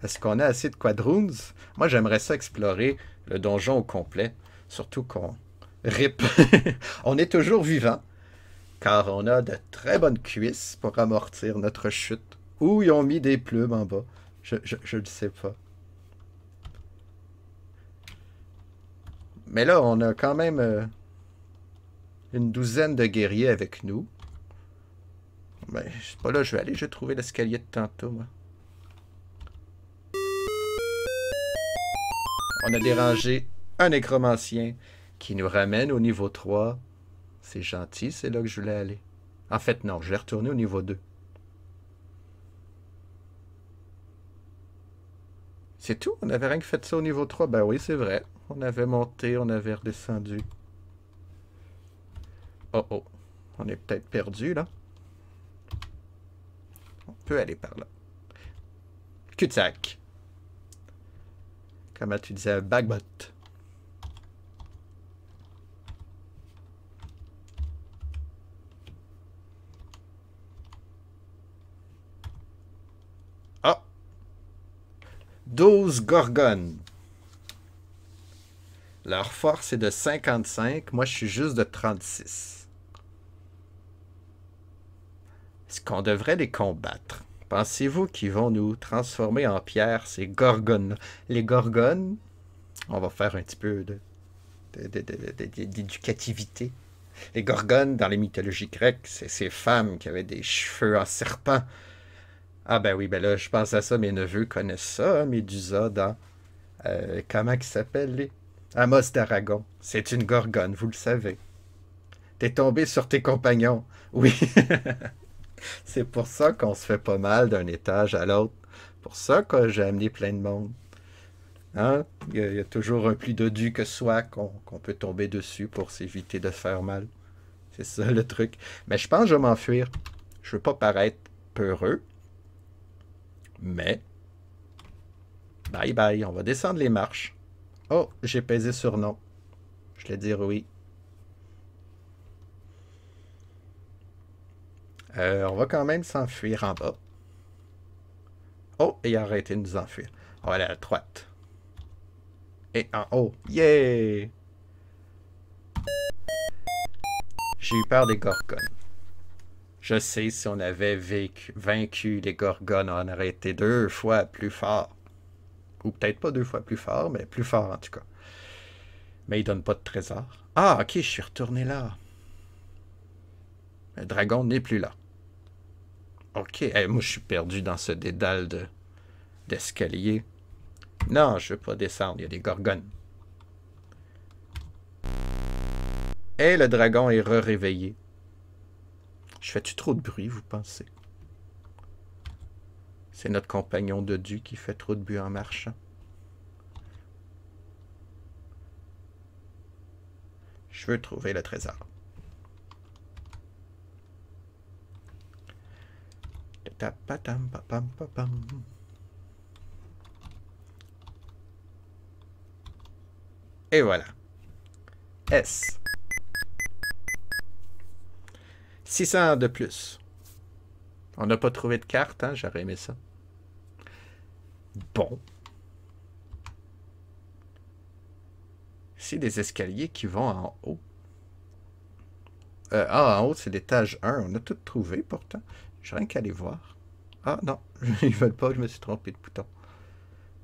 Est-ce qu'on a assez de quadroons? Moi, j'aimerais ça explorer le donjon au complet. Surtout qu'on rip. On est toujours vivant. Car on a de très bonnes cuisses pour amortir notre chute. Ou ils ont mis des plumes en bas. Je ne sais pas. Mais là, on a quand même une douzaine de guerriers avec nous. Ben, c'est pas là je vais aller. Je vais trouver l'escalier de tantôt, moi. On a dérangé un nécromancien qui nous ramène au niveau 3. C'est gentil, c'est là que je voulais aller. En fait, non, je vais retourner au niveau 2. C'est tout? On avait rien que fait ça au niveau 3? Ben oui, c'est vrai. On avait monté, on avait redescendu. Oh oh. On est peut-être perdu, là. On peut aller par là. Cul-de-sac. Comment tu disais? Bagbot. Ah! 12 gorgones. Leur force est de 55. Moi, je suis juste de 36. Est-ce qu'on devrait les combattre? Pensez-vous qu'ils vont nous transformer en pierre, ces gorgones? Les gorgones, on va faire un petit peu d'éducativité. Les gorgones, dans les mythologies grecques, c'est ces femmes qui avaient des cheveux en serpent. Ah ben oui, ben là, je pense à ça, mes neveux connaissent ça, hein, Médusa dans... comment ils s'appellent, les... Amos d'Aragon. C'est une gorgone, vous le savez. T'es tombé sur tes compagnons. Oui. C'est pour ça qu'on se fait pas mal d'un étage à l'autre. Pour ça que j'ai amené plein de monde. Hein? Il y a toujours un plus dodu que soi qu'on peut tomber dessus pour s'éviter de se faire mal. C'est ça le truc. Mais je pense que je vais m'enfuir. Je veux pas paraître peureux. Mais... Bye bye, on va descendre les marches. Oh, j'ai pesé sur non. Je vais dire oui. On va quand même s'enfuir en bas. Oh, et arrêtez de nous enfuir. On va aller à la droite. Et en haut. Yeah! J'ai eu peur des gorgones. Je sais, si on avait vaincu les gorgones, on aurait été 2 fois plus fort. Ou peut-être pas 2 fois plus fort, mais plus fort en tout cas. Mais ils donnent pas de trésor. Ah, ok, je suis retourné là. Le dragon n'est plus là. Ok, moi je suis perdu dans ce dédale d'escalier. Non, je veux pas descendre, il y a des gorgones. Et le dragon est réveillé. Je fais-tu trop de bruit, vous pensez? C'est notre compagnon de Dieu qui fait trop de bruit en marchant. Je veux trouver le trésor. Et voilà. S. 600 de plus. On n'a pas trouvé de carte, hein? J'aurais aimé ça. Bon. C'est des escaliers qui vont en haut. En haut, c'est l'étage 1. On a tout trouvé, pourtant. J'ai rien qu'à aller voir. Ah, non. Ils veulent pas, je me suis trompé de bouton.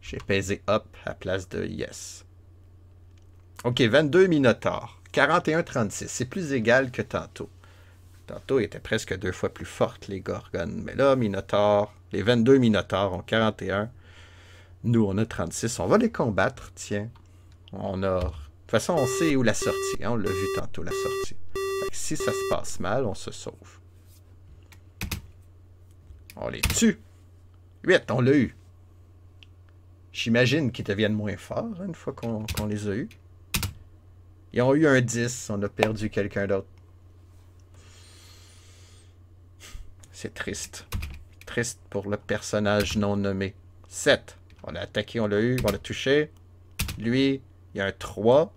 J'ai pesé up à place de yes. Ok, 22 Minotaures. 41-36. C'est plus égal que tantôt. Tantôt, il était presque 2 fois plus forte, les Gorgones. Mais là, Minotaures, les 22 Minotaures ont 41. Nous, on a 36. On va les combattre, tiens. On a... De toute façon, on sait où la sortie. Hein? On l'a vu tantôt, la sortie. Fait que si ça se passe mal, on se sauve. On les tue. 8, on l'a eu. J'imagine qu'ils deviennent moins forts, hein, une fois qu'on les a eus. Ils ont eu un 10. On a perdu quelqu'un d'autre. C'est triste. Triste pour le personnage non nommé. 7. On l'a attaqué, on l'a eu, on l'a touché. Lui, il y a un 3.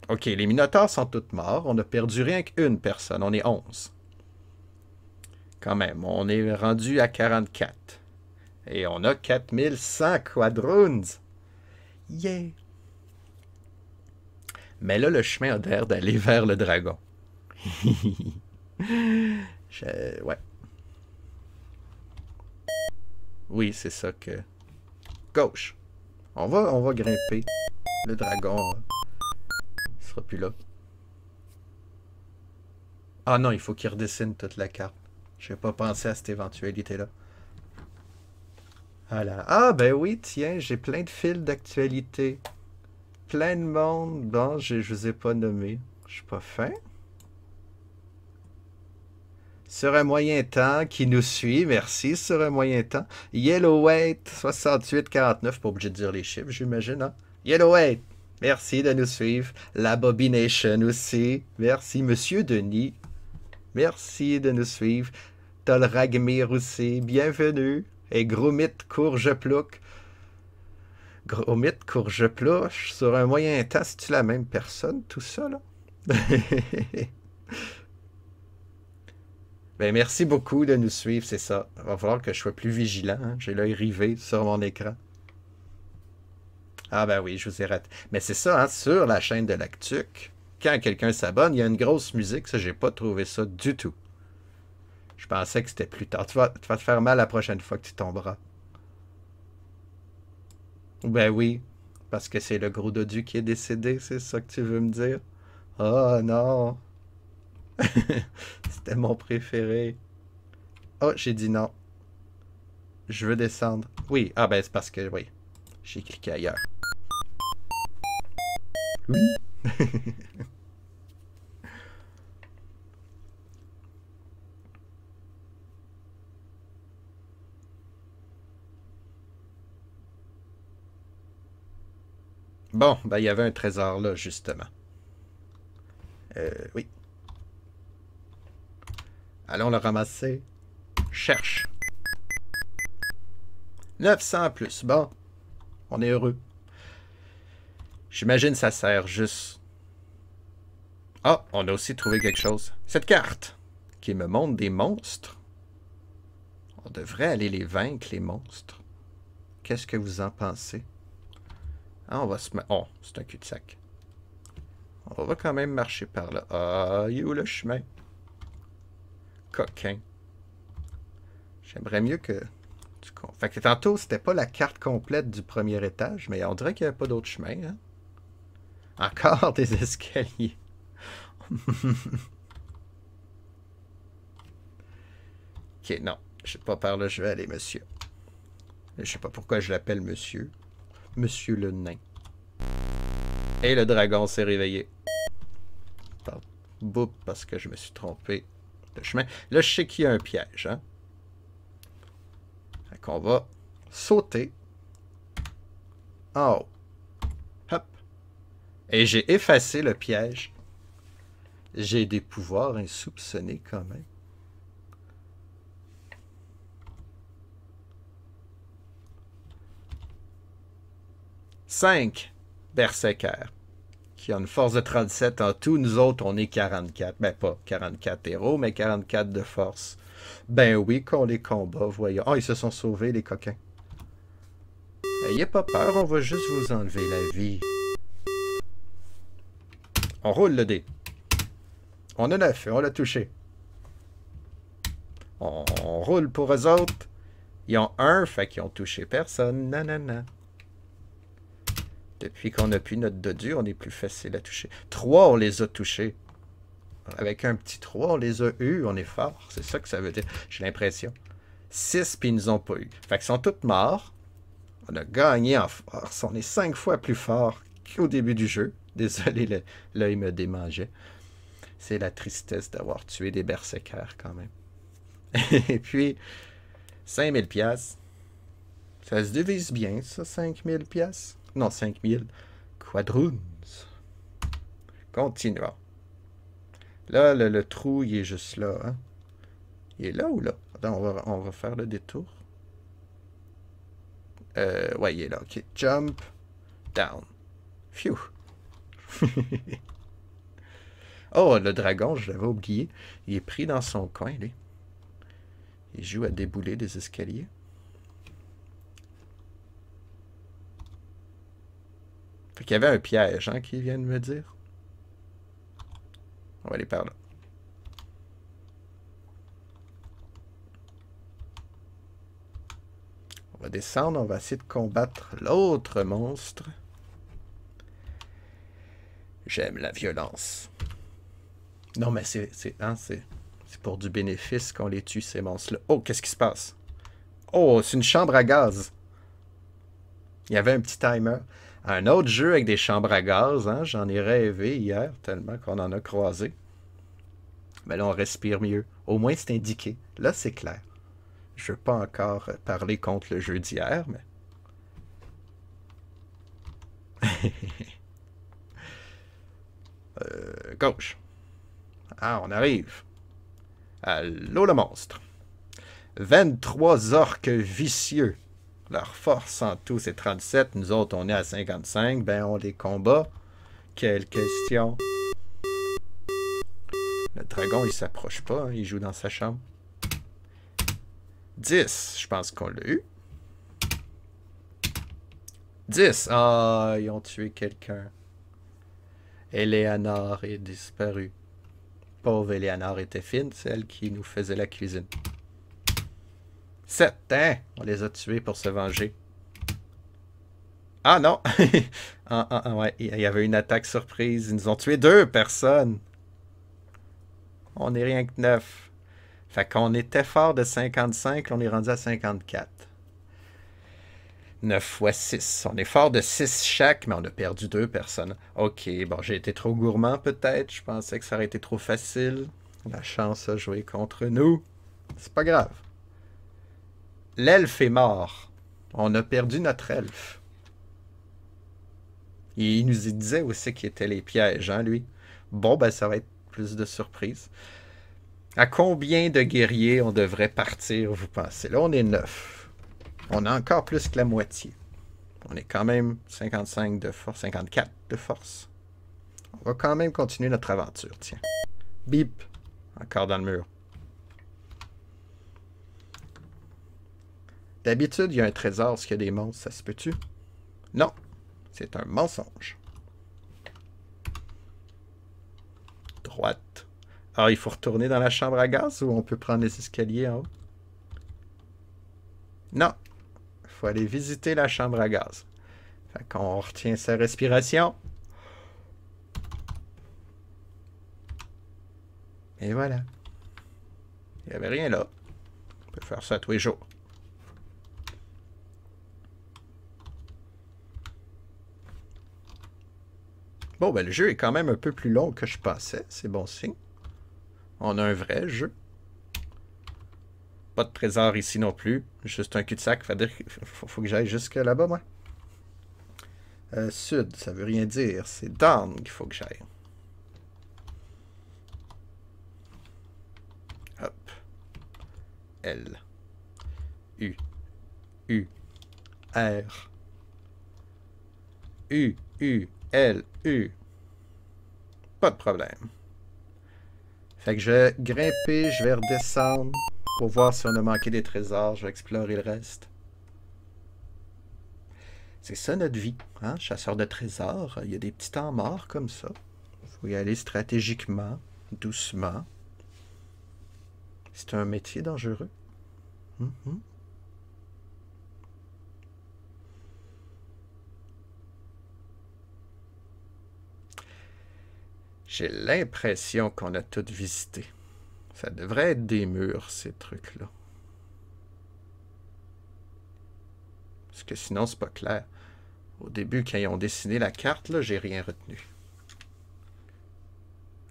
Ok, les Minotaures sont tous morts. On a perdu rien qu'une personne. On est 11. Quand même, on est rendu à 44. Et on a 4100 quadroons. Yeah! Mais là, le chemin a l'air d'aller vers le dragon. Ouais. Oui, c'est ça que... Gauche. On va grimper. Le dragon sera plus là. Ah non, il faut qu'il redessine toute la carte. Je n'ai pas pensé à cette éventualité-là. Voilà. Ah ben oui, tiens, j'ai plein de fils d'actualité. Plein de monde. Bon, je vous ai pas nommé. Je suis pas fin. Sur un moyen temps, qui nous suit, merci, sur un moyen temps. Yellowweight, 6849, pas obligé de dire les chiffres, j'imagine, hein? Yellowweight, merci de nous suivre. La Bobination aussi, merci. Monsieur Denis, merci de nous suivre. Tolragmir aussi, bienvenue. Et Gromit Courgeplouc. Gromit Courgeplouche, sur un moyen temps, c'est-tu la même personne, tout ça, là? Ben, merci beaucoup de nous suivre, c'est ça. Il va falloir que je sois plus vigilant, hein. J'ai l'œil rivé sur mon écran. Ah ben oui, je vous ai raté. Mais c'est ça, hein, sur la chaîne de l'Actuc, quand quelqu'un s'abonne, il y a une grosse musique. Ça, j'ai pas trouvé ça du tout. Je pensais que c'était plus tard. Tu vas te faire mal la prochaine fois que tu tomberas. Ben oui, parce que c'est le gros dodu qui est décédé, c'est ça que tu veux me dire? Oh non, c'était mon préféré. Oh, j'ai dit non. Je veux descendre. Oui, ah ben c'est parce que, oui, j'ai cliqué ailleurs. Oui. Bon, ben il y avait un trésor là, justement. Oui. Allons le ramasser. Cherche. 900 plus. Bon, on est heureux. J'imagine ça sert juste... Ah, on a aussi trouvé quelque chose. Cette carte qui me montre des monstres. On devrait aller les vaincre, les monstres. Qu'est-ce que vous en pensez? Ah, on va se mettre... Oh, c'est un cul-de-sac. On va quand même marcher par là. Ah, il est où le chemin? Coquin. J'aimerais mieux que... Fait que tantôt, c'était pas la carte complète du premier étage, mais on dirait qu'il n'y avait pas d'autre chemin. Hein? Encore des escaliers. Ok, non. Je sais pas par là je vais aller, monsieur. Je sais pas pourquoi je l'appelle monsieur. Monsieur le nain. Et le dragon s'est réveillé. Boum, parce que je me suis trompé de chemin. Là, je sais qu'il y a un piège. Hein? Fait qu'on va sauter en haut. Hop. Et j'ai effacé le piège. J'ai des pouvoirs insoupçonnés quand même. Cinq berserkers qui ont une force de 37 en tout. Nous autres, on est 44. Ben, pas 44 héros, mais 44 de force. Ben oui, qu'on les combat, voyons. Oh, ils se sont sauvés, les coquins. Ayez pas peur, on va juste vous enlever la vie. On roule le dé. On a 9, on l'a touché. On roule pour eux autres. Ils ont 1, fait qu'ils ont touché personne. Nanana. Depuis qu'on a plus notre dodu, on est plus facile à toucher. 3, on les a touchés. Avec un petit 3, on les a eus, on est fort. C'est ça que ça veut dire. J'ai l'impression. 6, puis ils nous ont pas eu. Fait qu'ils sont tous morts. On a gagné en force. On est 5 fois plus fort qu'au début du jeu. Désolé, l'œil me démangeait. C'est la tristesse d'avoir tué des berserkers quand même. Et puis, 5000 pièces. Ça se divise bien, ça, 5000 pièces. Non, 5000 quadroons. Continuons. Là, le trou, il est juste là. Hein? Il est là ou là? Attends, on va faire le détour. Ouais, il est là. OK. Jump. Down. Phew. Oh, le dragon, je l'avais oublié. Il est pris dans son coin, lui. Il joue à débouler des escaliers. Fait qu'il y avait un piège, hein, qui vient de me dire. On va aller par là. descendre. On va essayer de combattre l'autre monstre. J'aime la violence. Non, mais c'est pour du bénéfice qu'on les tue, ces monstres-là. Oh, qu'est-ce qui se passe? Oh, c'est une chambre à gaz. Il y avait un petit timer. Un autre jeu avec des chambres à gaz, hein? J'en ai rêvé hier, tellement qu'on en a croisé. Mais là, on respire mieux. Au moins, c'est indiqué. Là, c'est clair. Je ne veux pas encore parler contre le jeu d'hier, mais... gauche. Ah, on arrive. Allô, le monstre. 23 orques vicieux. Leur force en tout, c'est 37. Nous autres, on est à 55. Ben, on les combat. Quelle question. Le dragon, il s'approche pas. Hein, il joue dans sa chambre. 10. Je pense qu'on l'a eu. 10. Ah, ils ont tué quelqu'un. Eleanor est disparue. Pauvre Eleanor était fine, celle qui nous faisait la cuisine. 7. Hein? On les a tués pour se venger. Ah non! Ouais, il y avait une attaque surprise. Ils nous ont tué 2 personnes. On est rien que 9. Fait qu'on était fort de 55, on est rendu à 54. 9 fois 6. On est fort de 6 chaque, mais on a perdu 2 personnes. Ok, bon, j'ai été trop gourmand peut-être. Je pensais que ça aurait été trop facile. La chance a joué contre nous. C'est pas grave. L'elfe est mort. On a perdu notre elfe. Il nous disait aussi qu'il était les pièges, hein, lui. Bon, ben, ça va être plus de surprises. À combien de guerriers on devrait partir, vous pensez? Là, on est 9. On a encore plus que la moitié. On est quand même 55 de force, 54 de force. On va quand même continuer notre aventure, tiens. Bip! Encore dans le mur. D'habitude, il y a un trésor s'il y a des monstres, ça se peut-tu? Non, c'est un mensonge. Droite. Ah, il faut retourner dans la chambre à gaz ou on peut prendre les escaliers en haut? Non, il faut aller visiter la chambre à gaz. Fait qu'on retient sa respiration. Et voilà. Il n'y avait rien là. On peut faire ça tous les jours. Bon, ben le jeu est quand même un peu plus long que je pensais. C'est bon signe. On a un vrai jeu. Pas de trésor ici non plus. Juste un cul-de-sac. Ça veut dire qu'il faut que j'aille jusque là-bas, moi. Sud, ça veut rien dire. C'est down qu'il faut que j'aille. Hop. L. U. U. R. U. U. L. U. Pas de problème. Fait que je vais grimper, je vais redescendre pour voir si on a manqué des trésors. Je vais explorer le reste. C'est ça notre vie, hein? Chasseur de trésors. Il y a des petits temps morts comme ça. Il faut y aller stratégiquement, doucement. C'est un métier dangereux. J'ai l'impression qu'on a tout visité. Ça devrait être des murs, ces trucs-là. Parce que sinon, c'est pas clair. Au début, quand ils ont dessiné la carte, là, j'ai rien retenu.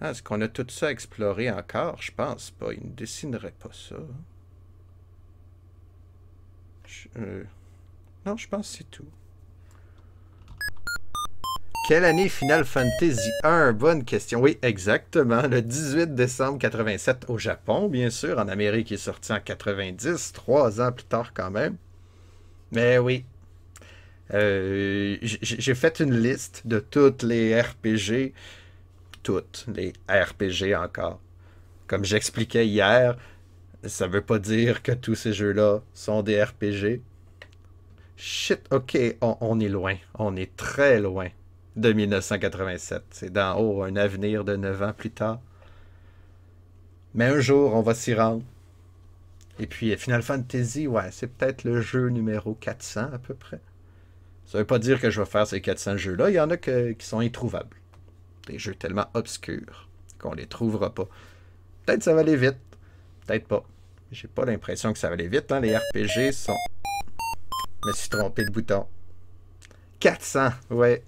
Ah, est-ce qu'on a tout ça à explorer encore? Je pense pas. Ils ne dessineraient pas ça. Non, je pense que c'est tout. Quelle année Final Fantasy 1? Bonne question. Oui, exactement. Le 18 décembre 87 au Japon, bien sûr. En Amérique, il est sorti en 90, 3 ans plus tard quand même. Mais oui. J'ai fait une liste de toutes les RPG. Toutes les RPG encore. Comme j'expliquais hier, ça veut pas dire que tous ces jeux-là sont des RPG. Shit, ok, on est loin. On est très loin de 1987. C'est d'en haut, un avenir de 9 ans plus tard. Mais un jour, on va s'y rendre. Et puis Final Fantasy, ouais, c'est peut-être le jeu numéro 400 à peu près. Ça veut pas dire que je vais faire ces 400 jeux-là. Il y en a qui sont introuvables. Des jeux tellement obscurs qu'on les trouvera pas. Peut-être ça va aller vite. Peut-être pas. J'ai pas l'impression que ça va aller vite. Hein? Les RPG sont... Je me suis trompé de bouton. 400, ouais.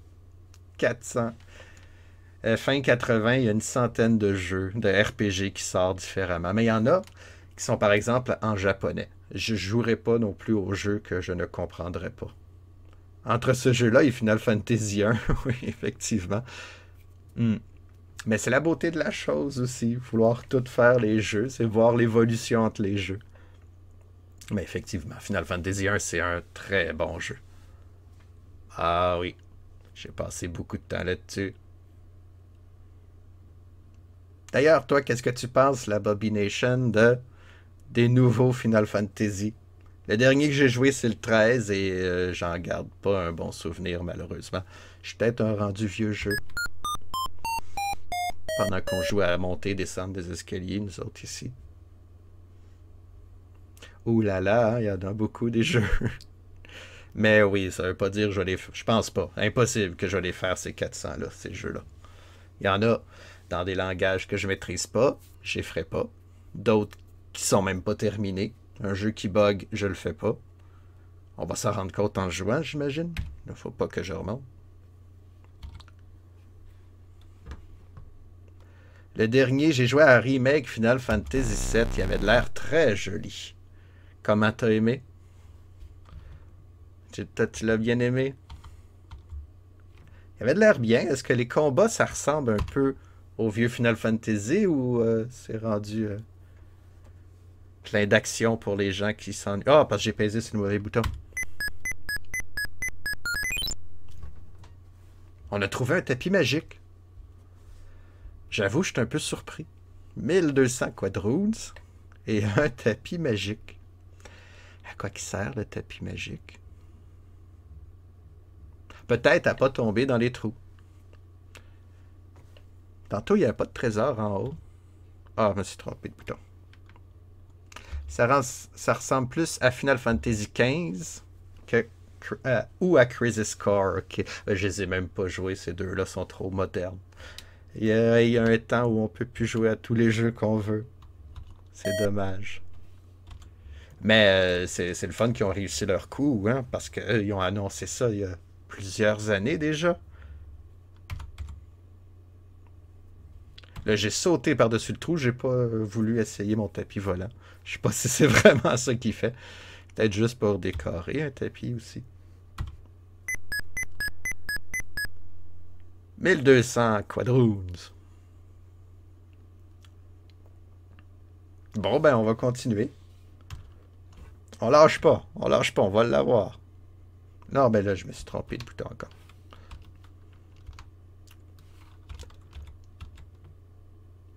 400. Fin 80, il y a une centaine de jeux de RPG qui sortent différemment. Mais il y en a qui sont par exemple en japonais. Je ne jouerai pas non plus aux jeux que je ne comprendrai pas. Entre ce jeu-là et Final Fantasy 1, oui, effectivement. Mais c'est la beauté de la chose aussi. Vouloir tout faire les jeux, c'est voir l'évolution entre les jeux. Mais effectivement, Final Fantasy 1, c'est un très bon jeu. Ah oui, j'ai passé beaucoup de temps là-dessus. D'ailleurs, toi, qu'est-ce que tu penses, la Bobination, des nouveaux Final Fantasy? Le dernier que j'ai joué, c'est le 13 et j'en garde pas un bon souvenir, malheureusement. Je suis peut-être un rendu vieux jeu. Pendant qu'on joue à monter et descendre des escaliers, nous autres ici. Ouh là là, hein, il y en a beaucoup des jeux. Mais oui, ça veut pas dire que je vais les... Je pense pas. Impossible que je vais les faire, ces 400-là, ces jeux-là. Il y en a dans des langages que je maîtrise pas, je les ferai pas. D'autres qui sont même pas terminés. Un jeu qui bug, je le fais pas. On va s'en rendre compte en jouant, j'imagine. Il ne faut pas que je remonte. Le dernier, j'ai joué à un remake Final Fantasy VII. Il avait de l'air très joli. Comment t'as aimé? Tu l'as bien aimé? Il avait de l'air bien. Est-ce que les combats, ça ressemble un peu au vieux Final Fantasy ou c'est rendu plein d'action pour les gens qui s'ennuient? Ah, parce que j'ai pesé sur le mauvais bouton. On a trouvé un tapis magique. J'avoue, je suis un peu surpris. 1200 quadroons et un tapis magique. À quoi qu'il sert le tapis magique? Peut-être à pas tomber dans les trous. Tantôt, il n'y avait pas de trésor en haut. Ah, je me suis trompé de bouton. Ça ressemble plus à Final Fantasy XV ou à Crisis Core. Okay. Je les ai même pas joués, ces deux-là sont trop modernes. Il y a un temps où on peut plus jouer à tous les jeux qu'on veut. C'est dommage. Mais c'est le fun qu'ils ont réussi leur coup, hein, parce qu'ils ont annoncé ça il y a plusieurs années déjà. Là, j'ai sauté par-dessus le trou, j'ai pas voulu essayer mon tapis volant. Je sais pas si c'est vraiment ça qu'il fait. Peut-être juste pour décorer un tapis aussi. 1200 quadroons. Bon, ben, on va continuer. On lâche pas, on va l'avoir. Non, ben là, je me suis trompé de bouton encore.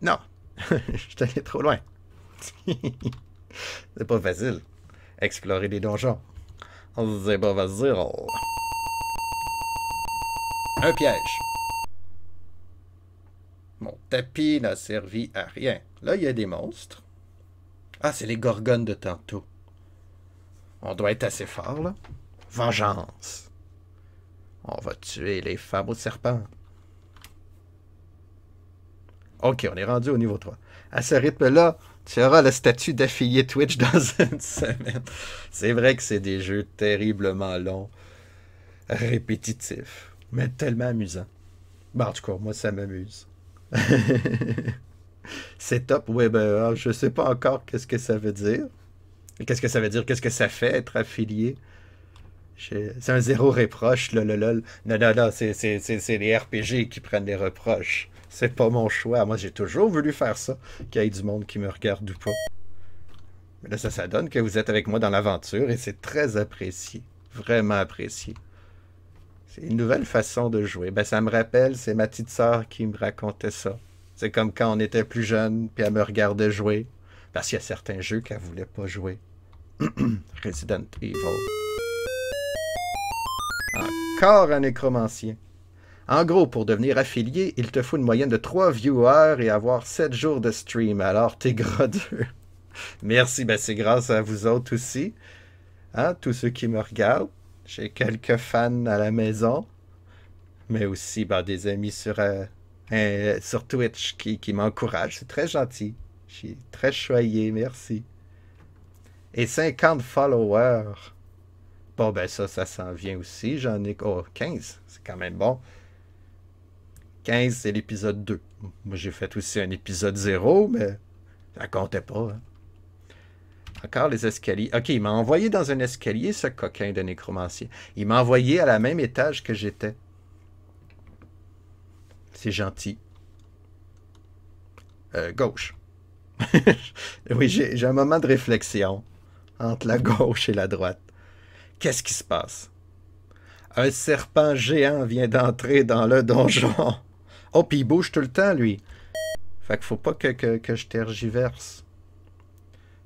Non, je suis allé trop loin. C'est pas facile. Explorer des donjons. C'est pas facile. Un piège. Mon tapis n'a servi à rien. Là, il y a des monstres. Ah, c'est les gorgones de tantôt. On doit être assez fort, là. Vengeance. On va tuer les femmes aux serpents. Ok, on est rendu au niveau 3. À ce rythme-là, tu auras le statut d'affilié Twitch dans une semaine. C'est vrai que c'est des jeux terriblement longs, répétitifs, mais tellement amusants. Bon, en tout cas, moi, ça m'amuse. C'est top. Oui, ben, je sais pas encore qu'est-ce que ça veut dire. Qu'est-ce que ça veut dire? Qu'est-ce que ça fait être affilié? C'est un zéro reproche, lololol. Non, non, non, c'est les RPG qui prennent les reproches. C'est pas mon choix. Moi, j'ai toujours voulu faire ça, qu'il y ait du monde qui me regarde ou pas. Mais là, ça donne que vous êtes avec moi dans l'aventure et c'est très apprécié. Vraiment apprécié. C'est une nouvelle façon de jouer. Ben, ça me rappelle, c'est ma petite sœur qui me racontait ça. C'est comme quand on était plus jeune, puis elle me regardait jouer. Parce qu'il y a certains jeux qu'elle voulait pas jouer. Resident Evil. Encore un nécromancien. En gros, pour devenir affilié, il te faut une moyenne de 3 viewers et avoir 7 jours de stream. Alors, t'es gradeux. Merci, ben c'est grâce à vous autres aussi, hein, tous ceux qui me regardent. J'ai quelques fans à la maison, mais aussi ben, des amis sur Twitch qui m'encouragent. C'est très gentil. Je suis très choyé, merci. Et 50 followers. Bon, ben ça s'en vient aussi. J'en ai... Oh, 15. C'est quand même bon. 15, c'est l'épisode 2. Moi, j'ai fait aussi un épisode 0, mais ça comptait pas. Hein. Encore les escaliers. Ok, il m'a envoyé dans un escalier, ce coquin de nécromancien. Il m'a envoyé à la même étage que j'étais. C'est gentil. Gauche. Oui, j'ai un moment de réflexion entre la gauche et la droite. Qu'est-ce qui se passe? Un serpent géant vient d'entrer dans le donjon. Oh, puis il bouge tout le temps, lui. Fait qu'il faut pas que je tergiverse.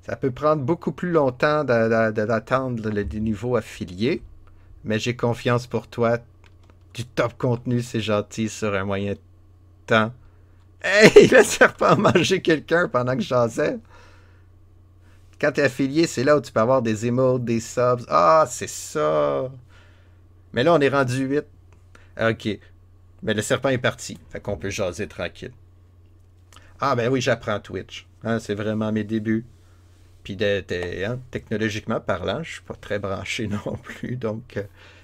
Ça peut prendre beaucoup plus longtemps d'attendre le niveau affilié, mais j'ai confiance pour toi. Du top contenu, c'est gentil sur un moyen temps. Hey, le serpent a mangé quelqu'un pendant que je jasais. Quand t'es affilié, c'est là où tu peux avoir des emotes, des subs. Ah, c'est ça. Mais là, on est rendu 8. Ok. Mais le serpent est parti. Fait qu'on peut jaser tranquille. Ah, ben oui, j'apprends Twitch. Hein, c'est vraiment mes débuts. Puis hein, technologiquement parlant, je suis pas très branché non plus. Donc,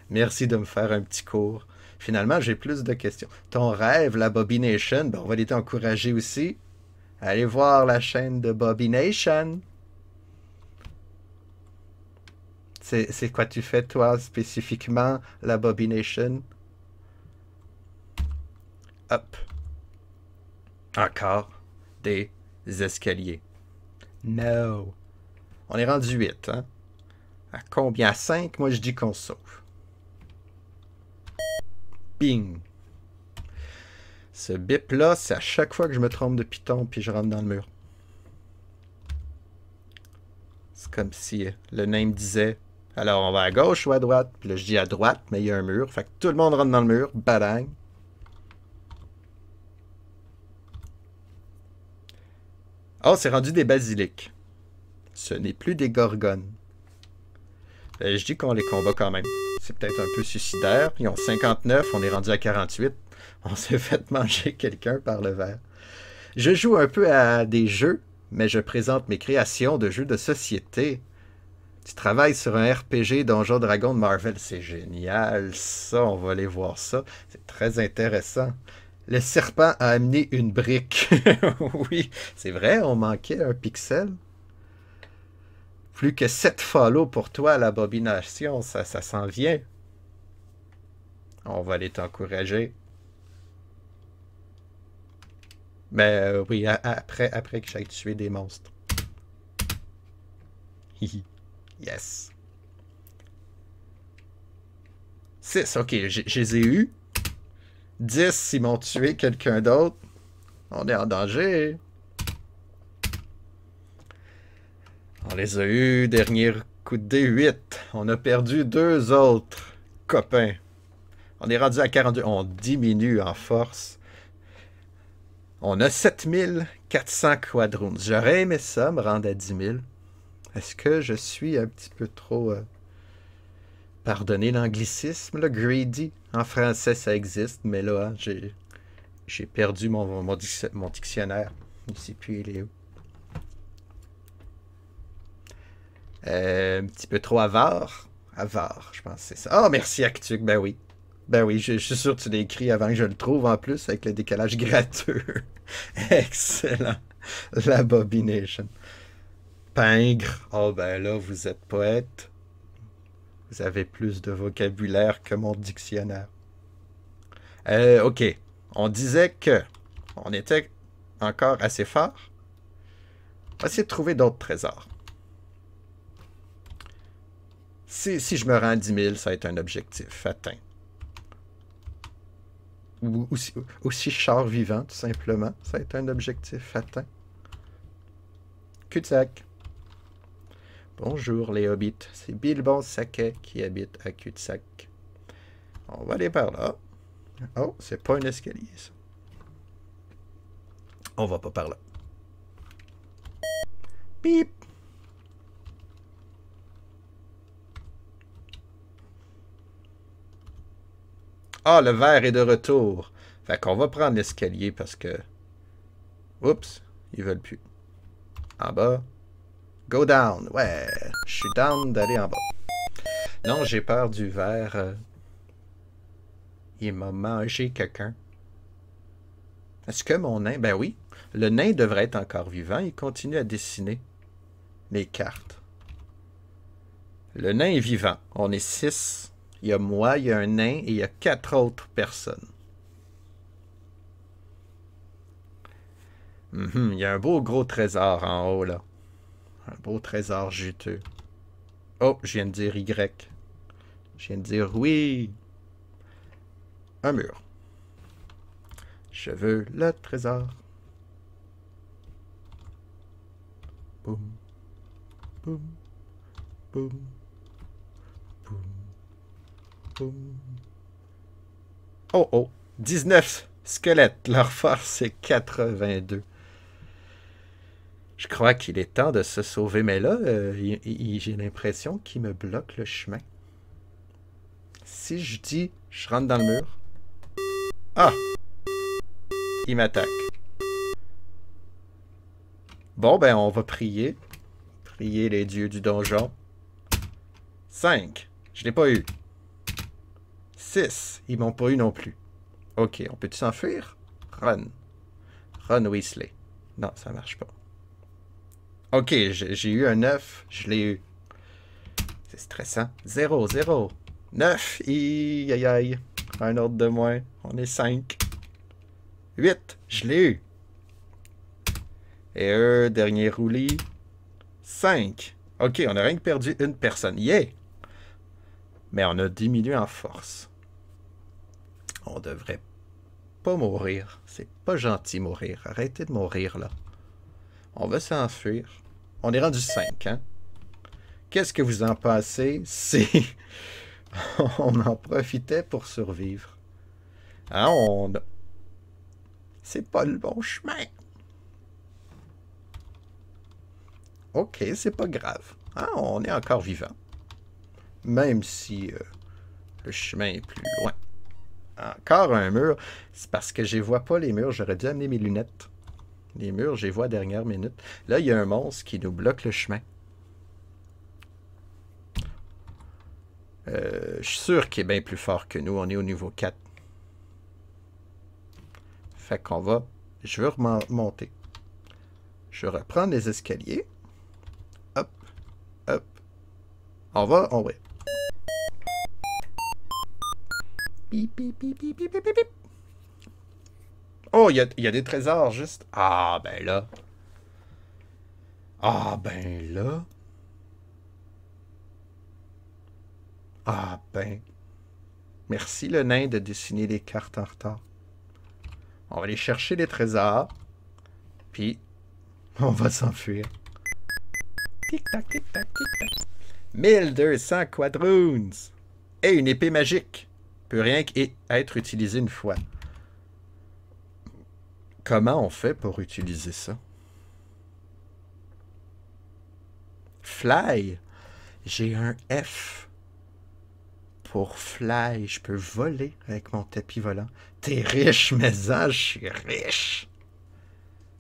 merci de me faire un petit cours. Finalement, j'ai plus de questions. Ton rêve, la Bobby Nation, ben, on va les encourager aussi. Allez voir la chaîne de Bobby Nation. C'est quoi tu fais, toi, spécifiquement, la Bobby Nation? Hop. Encore des escaliers. No. On est rendu 8, hein? À combien? À 5? Moi, je dis qu'on se sauve. Bing! Ce bip-là, c'est à chaque fois que je me trompe de piton puis je rentre dans le mur. C'est comme si le name disait alors on va à gauche ou à droite? Puis là, je dis à droite, mais il y a un mur. Fait que tout le monde rentre dans le mur. Badang! Oh, c'est rendu des basiliques. Ce n'est plus des gorgones. Je dis qu'on les combat quand même. C'est peut-être un peu suicidaire. Ils ont 59, on est rendu à 48. On s'est fait manger quelqu'un par le verre. Je joue un peu à des jeux, mais je présente mes créations de jeux de société. Tu travailles sur un RPG Donjon Dragon de Marvel. C'est génial, ça. On va aller voir ça. C'est très intéressant. Le serpent a amené une brique. Oui, c'est vrai, on manquait un pixel. Plus que 7 follow pour toi à l'abomination, ça s'en vient. On va aller t'encourager. Mais oui, après que j'aille tuer des monstres. Yes. 6, ok, je les ai eus. 10, ils m'ont tué quelqu'un d'autre. On est en danger. On les a eus. Dernier coup de dé, 8. On a perdu 2 autres copains. On est rendu à 42. On diminue en force. On a 7400 quadroons. J'aurais aimé ça, me rendre à 10 000. Est-ce que je suis un petit peu trop... pardonnez l'anglicisme, là, greedy. En français, ça existe, mais là, hein, j'ai perdu mon dictionnaire. Je ne sais plus, il est où. Un petit peu trop avare. Avare, je pense que c'est ça. Oh, merci, Actuc. Ben oui. Ben oui, je suis sûr que tu l'as écrit avant que je le trouve, en plus, avec le décalage gratteux. Excellent. L'abomination. Pingre. Oh, ben là, vous êtes poète. Vous avez plus de vocabulaire que mon dictionnaire. Ok. On disait que on était encore assez fort. On va essayer de trouver d'autres trésors. Si je me rends à 10 000, ça va être un objectif atteint. Ou aussi char vivant, tout simplement. Ça va être un objectif atteint. Cul-de-sac. Bonjour les hobbits. C'est Bilbon Saquet qui habite à Cul-de-sac. On va aller par là. Oh, c'est pas un escalier, ça. On va pas par là. Bip! Ah, le verre est de retour. Fait qu'on va prendre l'escalier parce que... Oups, ils veulent plus. En bas. Go down. Ouais, je suis down d'aller en bas. Non, j'ai peur du verre. Il m'a mangé quelqu'un. Est-ce que mon nain... Ben oui, le nain devrait être encore vivant. Il continue à dessiner les cartes. Le nain est vivant. On est 6. Il y a moi, il y a un nain et il y a 4 autres personnes. Il y a un beau gros trésor en haut, là. Un beau trésor juteux. Oh, je viens de dire Y. Je viens de dire oui. Un mur. Je veux le trésor. Boum. Boum. Boum. Boum. Boum. Oh, oh. 19 squelettes. Leur force est 82. Je crois qu'il est temps de se sauver, mais là, j'ai l'impression qu'il me bloque le chemin. Si je dis, je rentre dans le mur. Ah! Il m'attaque. Bon, ben, on va prier. Prier les dieux du donjon. 5. Je l'ai pas eu. 6. Ils m'ont pas eu non plus. Ok, on peut-tu s'enfuir? Run. Run Weasley. Non, ça marche pas. Ok, j'ai eu un 9. Je l'ai eu. C'est stressant. 0, 0. 9. Aïe, aïe, aïe. Un autre de moins. On est 5. 8. Je l'ai eu. Et dernier roulis. 5. Ok, on a rien que perdu une personne. Yeah! Mais on a diminué en force. On devrait pas mourir. C'est pas gentil mourir. Arrêtez de mourir, là. On va s'enfuir. On est rendu 5, hein? Qu'est-ce que vous en pensez? C'est... on en profitait pour survivre. Hein, on... C'est pas le bon chemin. Ok, c'est pas grave. Hein, on est encore vivant. Même si le chemin est plus loin. Encore un mur. C'est parce que je vois pas les murs. J'aurais dû amener mes lunettes. Les murs, je les vois à dernière minute. Là, il y a un monstre qui nous bloque le chemin. Je suis sûr qu'il est bien plus fort que nous. On est au niveau 4. Fait qu'on va... Je veux remonter. Je vais reprendre les escaliers. Hop. Hop. On va... On va... Pip, pip, pip, pip, pip, pip, pip. Oh, il y a des trésors juste. Ah, ben là. Ah, ben là. Ah, ben. Merci le nain de dessiner les cartes en retard. On va aller chercher les trésors. Puis, on va s'enfuir. Tic-tac, tic-tac, tic-tac. 1200 quadroons. Et une épée magique. Peut rien qu'être utilisée une fois. Comment on fait pour utiliser ça? Fly. J'ai un F. Pour fly. Je peux voler avec mon tapis volant. T'es riche, mais je suis riche.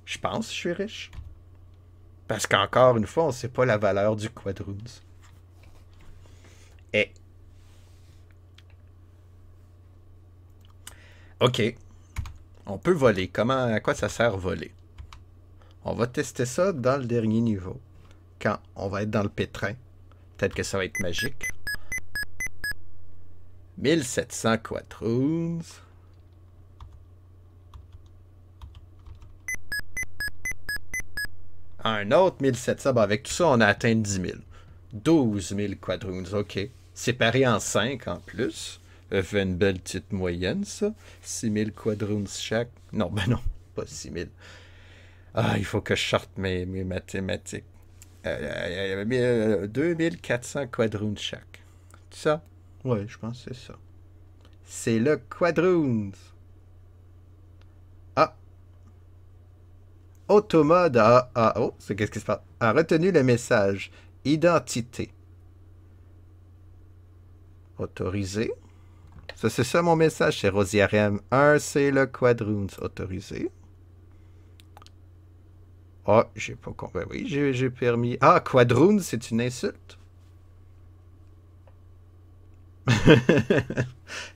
Je pense que je suis riche. Parce qu'encore une fois, on ne sait pas la valeur du quadroons. Et... OK. On peut voler. À quoi ça sert voler? On va tester ça dans le dernier niveau. Quand on va être dans le pétrin. Peut-être que ça va être magique. 1700 quadroons. Un autre 1700. Bon, avec tout ça, on a atteint 10 000. 12 000 quadroons. OK. Séparé en 5 en plus. Ça fait une belle petite moyenne, ça. 6 000 quadroons chaque. Non, ben non, pas 6 000. Ah, il faut que je sorte mes mathématiques. 2400 quadroons chaque. Ça? Ouais, je pense que c'est ça. C'est le quadroons. Ah. Automode oh, c'est qu'est-ce qui se passe? A retenu le message. Identité. Autorisé. Ça, c'est ça mon message, c'est Rosiarem. Un, c'est le Quadroons autorisé. Ah, j'ai pas compris. Oui, j'ai permis. Ah, Quadroons, c'est une insulte?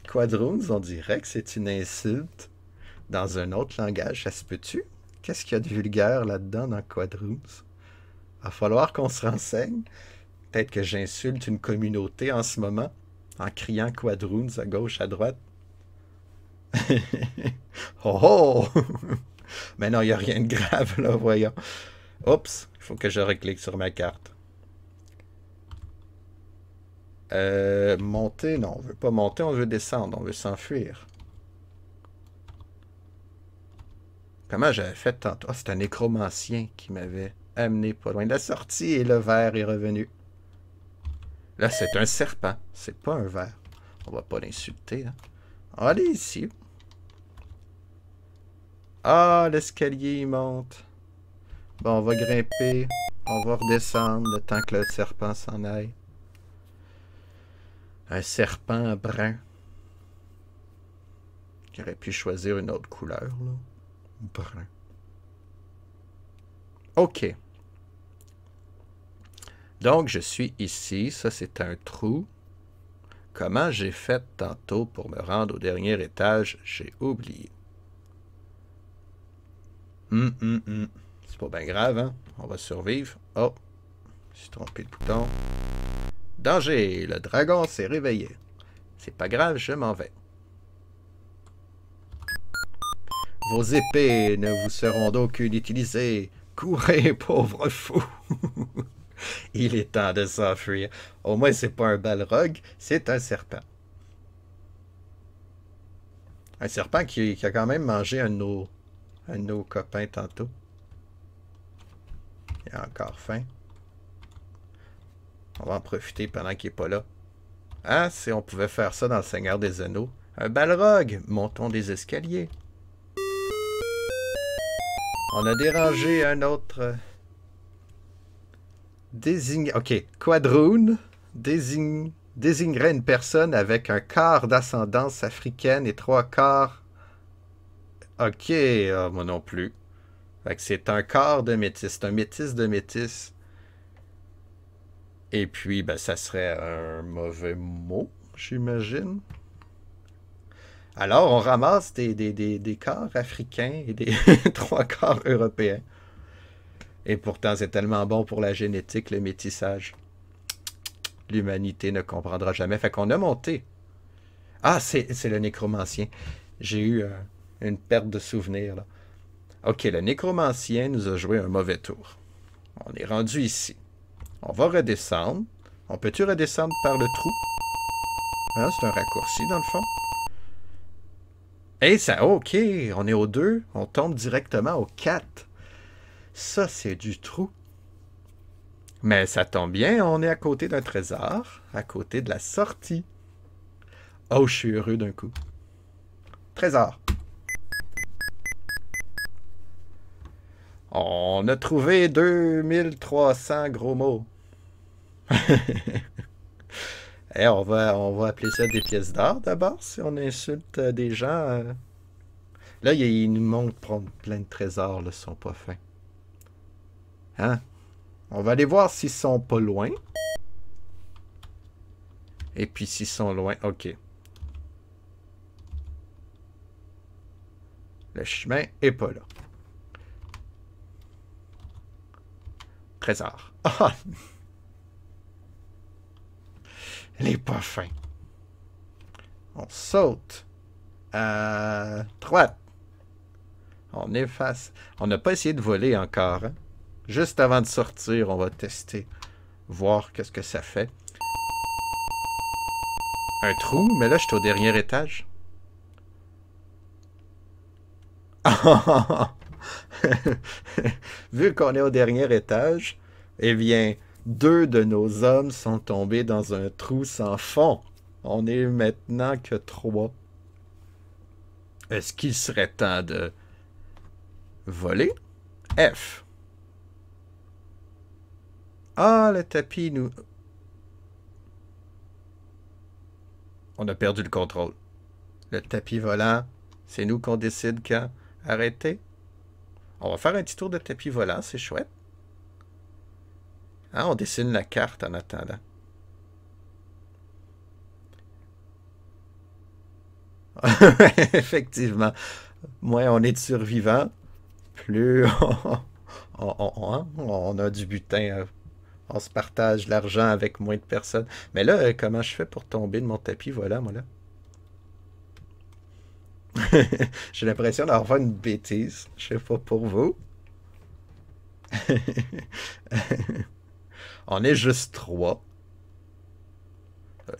Quadroons, on dirait que c'est une insulte dans un autre langage. Ça se peut-tu? Qu'est-ce qu'il y a de vulgaire là-dedans dans Quadroons? Va falloir qu'on se renseigne. Peut-être que j'insulte une communauté en ce moment en criant Quadroons à gauche, à droite. Oh oh! Mais non, il n'y a rien de grave là, voyons. Oups, il faut que je reclique sur ma carte. Monter, non, on veut pas monter, on veut descendre, on veut s'enfuir. Comment j'avais fait tantôt? Ah, c'est un nécromancien qui m'avait amené pas loin de la sortie et le ver est revenu. Là, c'est un serpent, c'est pas un ver. On va pas l'insulter, hein. Allez ici. Ah, l'escalier, il monte. Bon, on va grimper. On va redescendre le temps que le serpent s'en aille. Un serpent brun. Qui aurait pu choisir une autre couleur, là. Brun. OK. Donc, je suis ici. Ça, c'est un trou. Comment j'ai fait tantôt pour me rendre au dernier étage? J'ai oublié. C'est pas bien grave, hein? On va survivre. Oh, je suis trompé de bouton. Danger! Le dragon s'est réveillé. C'est pas grave, je m'en vais. Vos épées ne vous seront d'aucune utilité. Courez, pauvre fou! Il est temps de s'enfuir. Au moins, c'est pas un balrog, c'est un serpent. Un serpent qui a quand même mangé un de nos copains tantôt. Il a encore faim. On va en profiter pendant qu'il n'est pas là. Ah, si on pouvait faire ça dans le Seigneur des Anneaux. Un balrog! Montons des escaliers. On a dérangé un autre... Ok, Quadroon désignerait une personne avec un quart d'ascendance africaine et 3 quarts... Ok, moi non plus. Fait que c'est un quart de métis. C'est un métis de métis. Et puis, ben, ça serait un mauvais mot, j'imagine. Alors, on ramasse des quarts africains et des 3 quarts européens. Et pourtant, c'est tellement bon pour la génétique, le métissage. L'humanité ne comprendra jamais. Fait qu'on a monté. Ah, c'est le nécromancien. J'ai eu une perte de souvenir, là. Ok, le nécromancien nous a joué un mauvais tour. On est rendu ici. On va redescendre. On peut-tu redescendre par le trou? Ah, c'est un raccourci, dans le fond. Et ça, ok, on est au 2. On tombe directement au 4. Ça, c'est du trou. Mais ça tombe bien, on est à côté d'un trésor, à côté de la sortie. Oh, je suis heureux d'un coup. Trésor. On a trouvé 2300 gros mots. Et on va appeler ça des pièces d'or d'abord, si on insulte des gens. Là, ils nous montrent plein de trésors, là, ils sont pas fins. Hein? On va aller voir s'ils sont pas loin. Et puis s'ils sont loin, ok. Le chemin est pas là. Trésor. Ah! Elle est pas fin. On saute. À droite. On efface. On n'a pas essayé de voler encore. Hein? Juste avant de sortir, on va tester. Voir qu'est-ce que ça fait. Un trou, mais là, je suis au dernier étage. Vu qu'on est au dernier étage, eh bien, 2 de nos hommes sont tombés dans un trou sans fond. On est maintenant que 3. Est-ce qu'il serait temps de voler? F. Ah, le tapis nous... On a perdu le contrôle. Le tapis volant, c'est nous qu'on décide quand arrêter. On va faire un petit tour de tapis volant, c'est chouette. Ah, on dessine la carte en attendant. Effectivement. Moins on est de survivants, plus on a du butin. On se partage l'argent avec moins de personnes. Mais là, comment je fais pour tomber de mon tapis volant, moi, là? J'ai l'impression d'avoir fait une bêtise. Je sais pas pour vous. On est juste trois.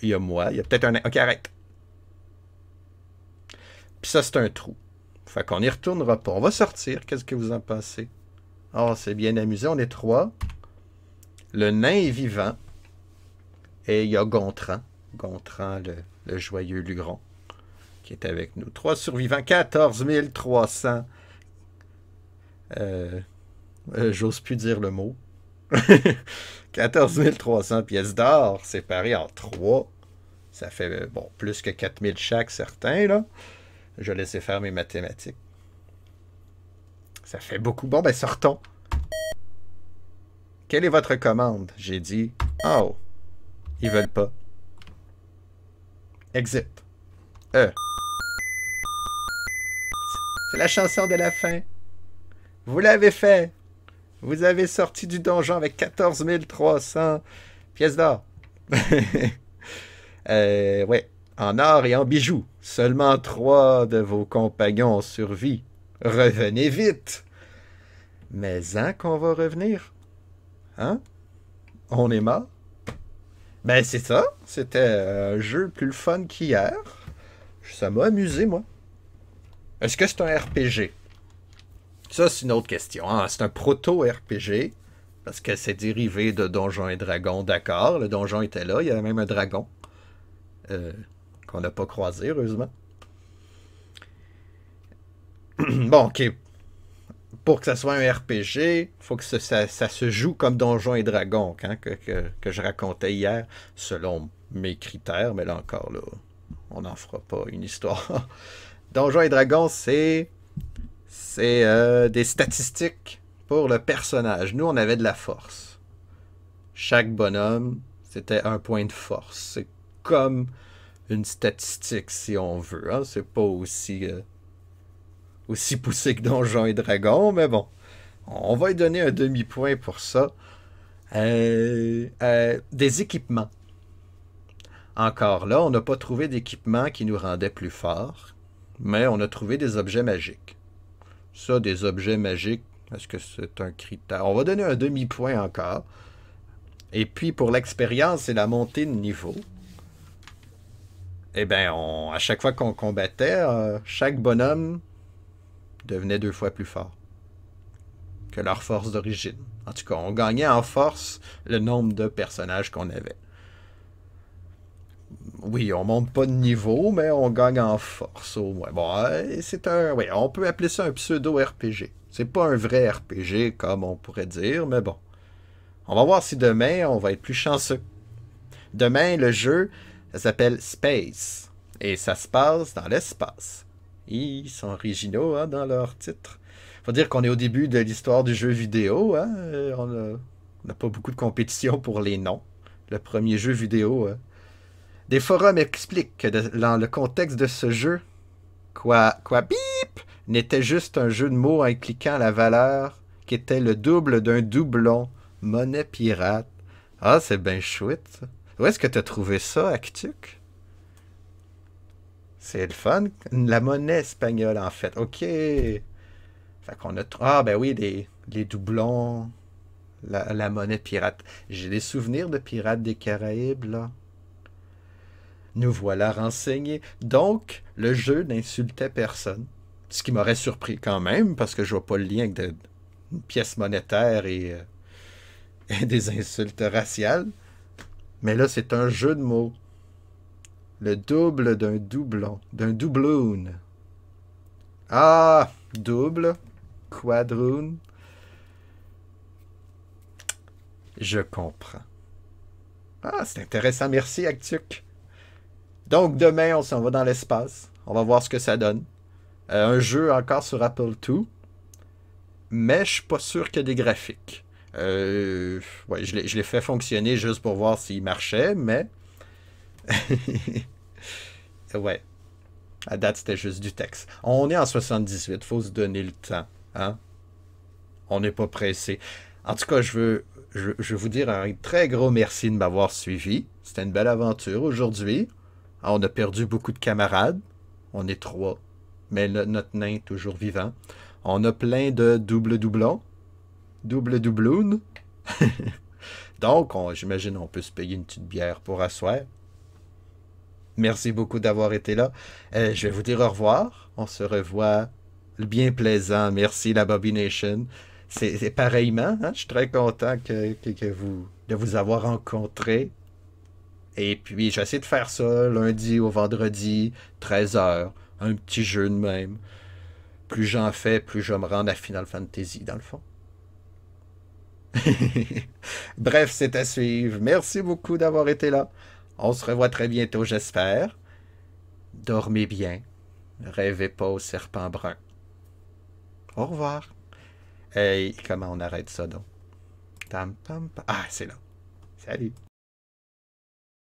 Il y a moi, il y a peut-être un... Ok, arrête. Puis ça, c'est un trou. Fait qu'on n'y retournera pas. On va sortir. Qu'est-ce que vous en pensez? Oh, c'est bien amusé. On est trois. Le nain est vivant. Et il y a Gontran. Gontran, le joyeux Lugron, qui est avec nous. Trois survivants. 14 300. J'ose plus dire le mot. 14 300 pièces d'or séparées en trois. Ça fait, bon, plus que 4000 chaque, certains, là. Je laissais faire mes mathématiques. Ça fait beaucoup. Bon, ben, sortons. Quelle est votre commande? J'ai dit, oh, ils veulent pas. Exit. C'est la chanson de la fin. Vous l'avez fait. Vous avez sorti du donjon avec 14 300 pièces d'or. Ouais, en or et en bijoux. Seulement 3 de vos compagnons ont survécu. Revenez vite. Mais hein qu'on va revenir? Hein? On est mort? Ben c'est ça. C'était un jeu plus le fun qu'hier. Ça m'a amusé, moi. Est-ce que c'est un RPG? Ça, c'est une autre question. Ah, c'est un proto-RPG, parce que c'est dérivé de Donjons et Dragons, d'accord. Le donjon était là, il y avait même un dragon, qu'on n'a pas croisé, heureusement. Bon, ok. Pour que ça soit un RPG, il faut que ça se joue comme Donjons et Dragons, hein, que je racontais hier, selon mes critères, mais là encore, là, on n'en fera pas une histoire. Donjons et Dragons, c'est des statistiques pour le personnage. Nous, on avait de la force. Chaque bonhomme, c'était un point de force. C'est comme une statistique, si on veut. Hein? C'est pas aussi poussé que Donjons et Dragons, mais bon. On va lui donner un demi-point pour ça. Des équipements. Encore là, on n'a pas trouvé d'équipement qui nous rendait plus forts, mais on a trouvé des objets magiques. Ça, des objets magiques, est-ce que c'est un critère? On va donner un demi-point encore. Et puis, pour l'expérience et la montée de niveau, eh bien, à chaque fois qu'on combattait, chaque bonhomme devenait 2 fois plus fort que leur force d'origine. En tout cas, on gagnait en force le nombre de personnages qu'on avait. Oui, on monte pas de niveau, mais on gagne en force au moins. Bon, c'est un... Oui, on peut appeler ça un pseudo-RPG. C'est pas un vrai RPG, comme on pourrait dire, mais bon. On va voir si demain, on va être plus chanceux. Demain, le jeu, ça s'appelle Space. Et ça se passe dans l'espace. Ils sont originaux, hein, dans leur titre. Faut dire qu'on est au début de l'histoire du jeu vidéo. Hein? On n'a pas beaucoup de compétition pour les noms. Le premier jeu vidéo... Des forums expliquent que dans le contexte de ce jeu, quoi bip, n'était juste un jeu de mots impliquant la valeur qui était le double d'un doublon, monnaie pirate. Ah, c'est bien chouette, ça. Où est-ce que tu as trouvé ça, Actuc? C'est le fun. La monnaie espagnole, en fait. OK. Fait qu'on a... Ah, ben oui, les doublons, la monnaie pirate. J'ai des souvenirs de Pirates des Caraïbes, là. Nous voilà renseignés. Donc, le jeu n'insultait personne. Ce qui m'aurait surpris quand même, parce que je vois pas le lien avec une pièce monétaire et des insultes raciales. Mais là, c'est un jeu de mots. Le double d'un doublon. D'un doubloon. Ah! Double. Quadroon. Je comprends. Ah, c'est intéressant. Merci, Actuc. Donc, demain, on s'en va dans l'espace. On va voir ce que ça donne. Un jeu encore sur Apple II, mais je suis pas sûr qu'il y a des graphiques. Ouais, je l'ai fait fonctionner juste pour voir s'il marchait, mais ouais, à date c'était juste du texte. On est en 78, faut se donner le temps, hein? On n'est pas pressé. En tout cas, je veux vous dire un très gros merci de m'avoir suivi. C'était une belle aventure aujourd'hui. On a perdu beaucoup de camarades. On est trois. Mais notre nain est toujours vivant. On a plein de double doublons. Double doubloon. Donc, j'imagine on peut se payer une petite bière pour asseoir. Merci beaucoup d'avoir été là. Je vais vous dire au revoir. On se revoit bien plaisant. Merci la Bobby Nation. C'est pareillement, hein? Je suis très content de vous avoir rencontré. Et puis, j'essaie de faire ça lundi au vendredi, 13 h. Un petit jeu de même. Plus j'en fais, plus je me rends à Final Fantasy, dans le fond. Bref, c'est à suivre. Merci beaucoup d'avoir été là. On se revoit très bientôt, j'espère. Dormez bien. Rêvez pas au serpent brun. Au revoir. Hey, comment on arrête ça donc? Tam, tam, ah, c'est là. Salut.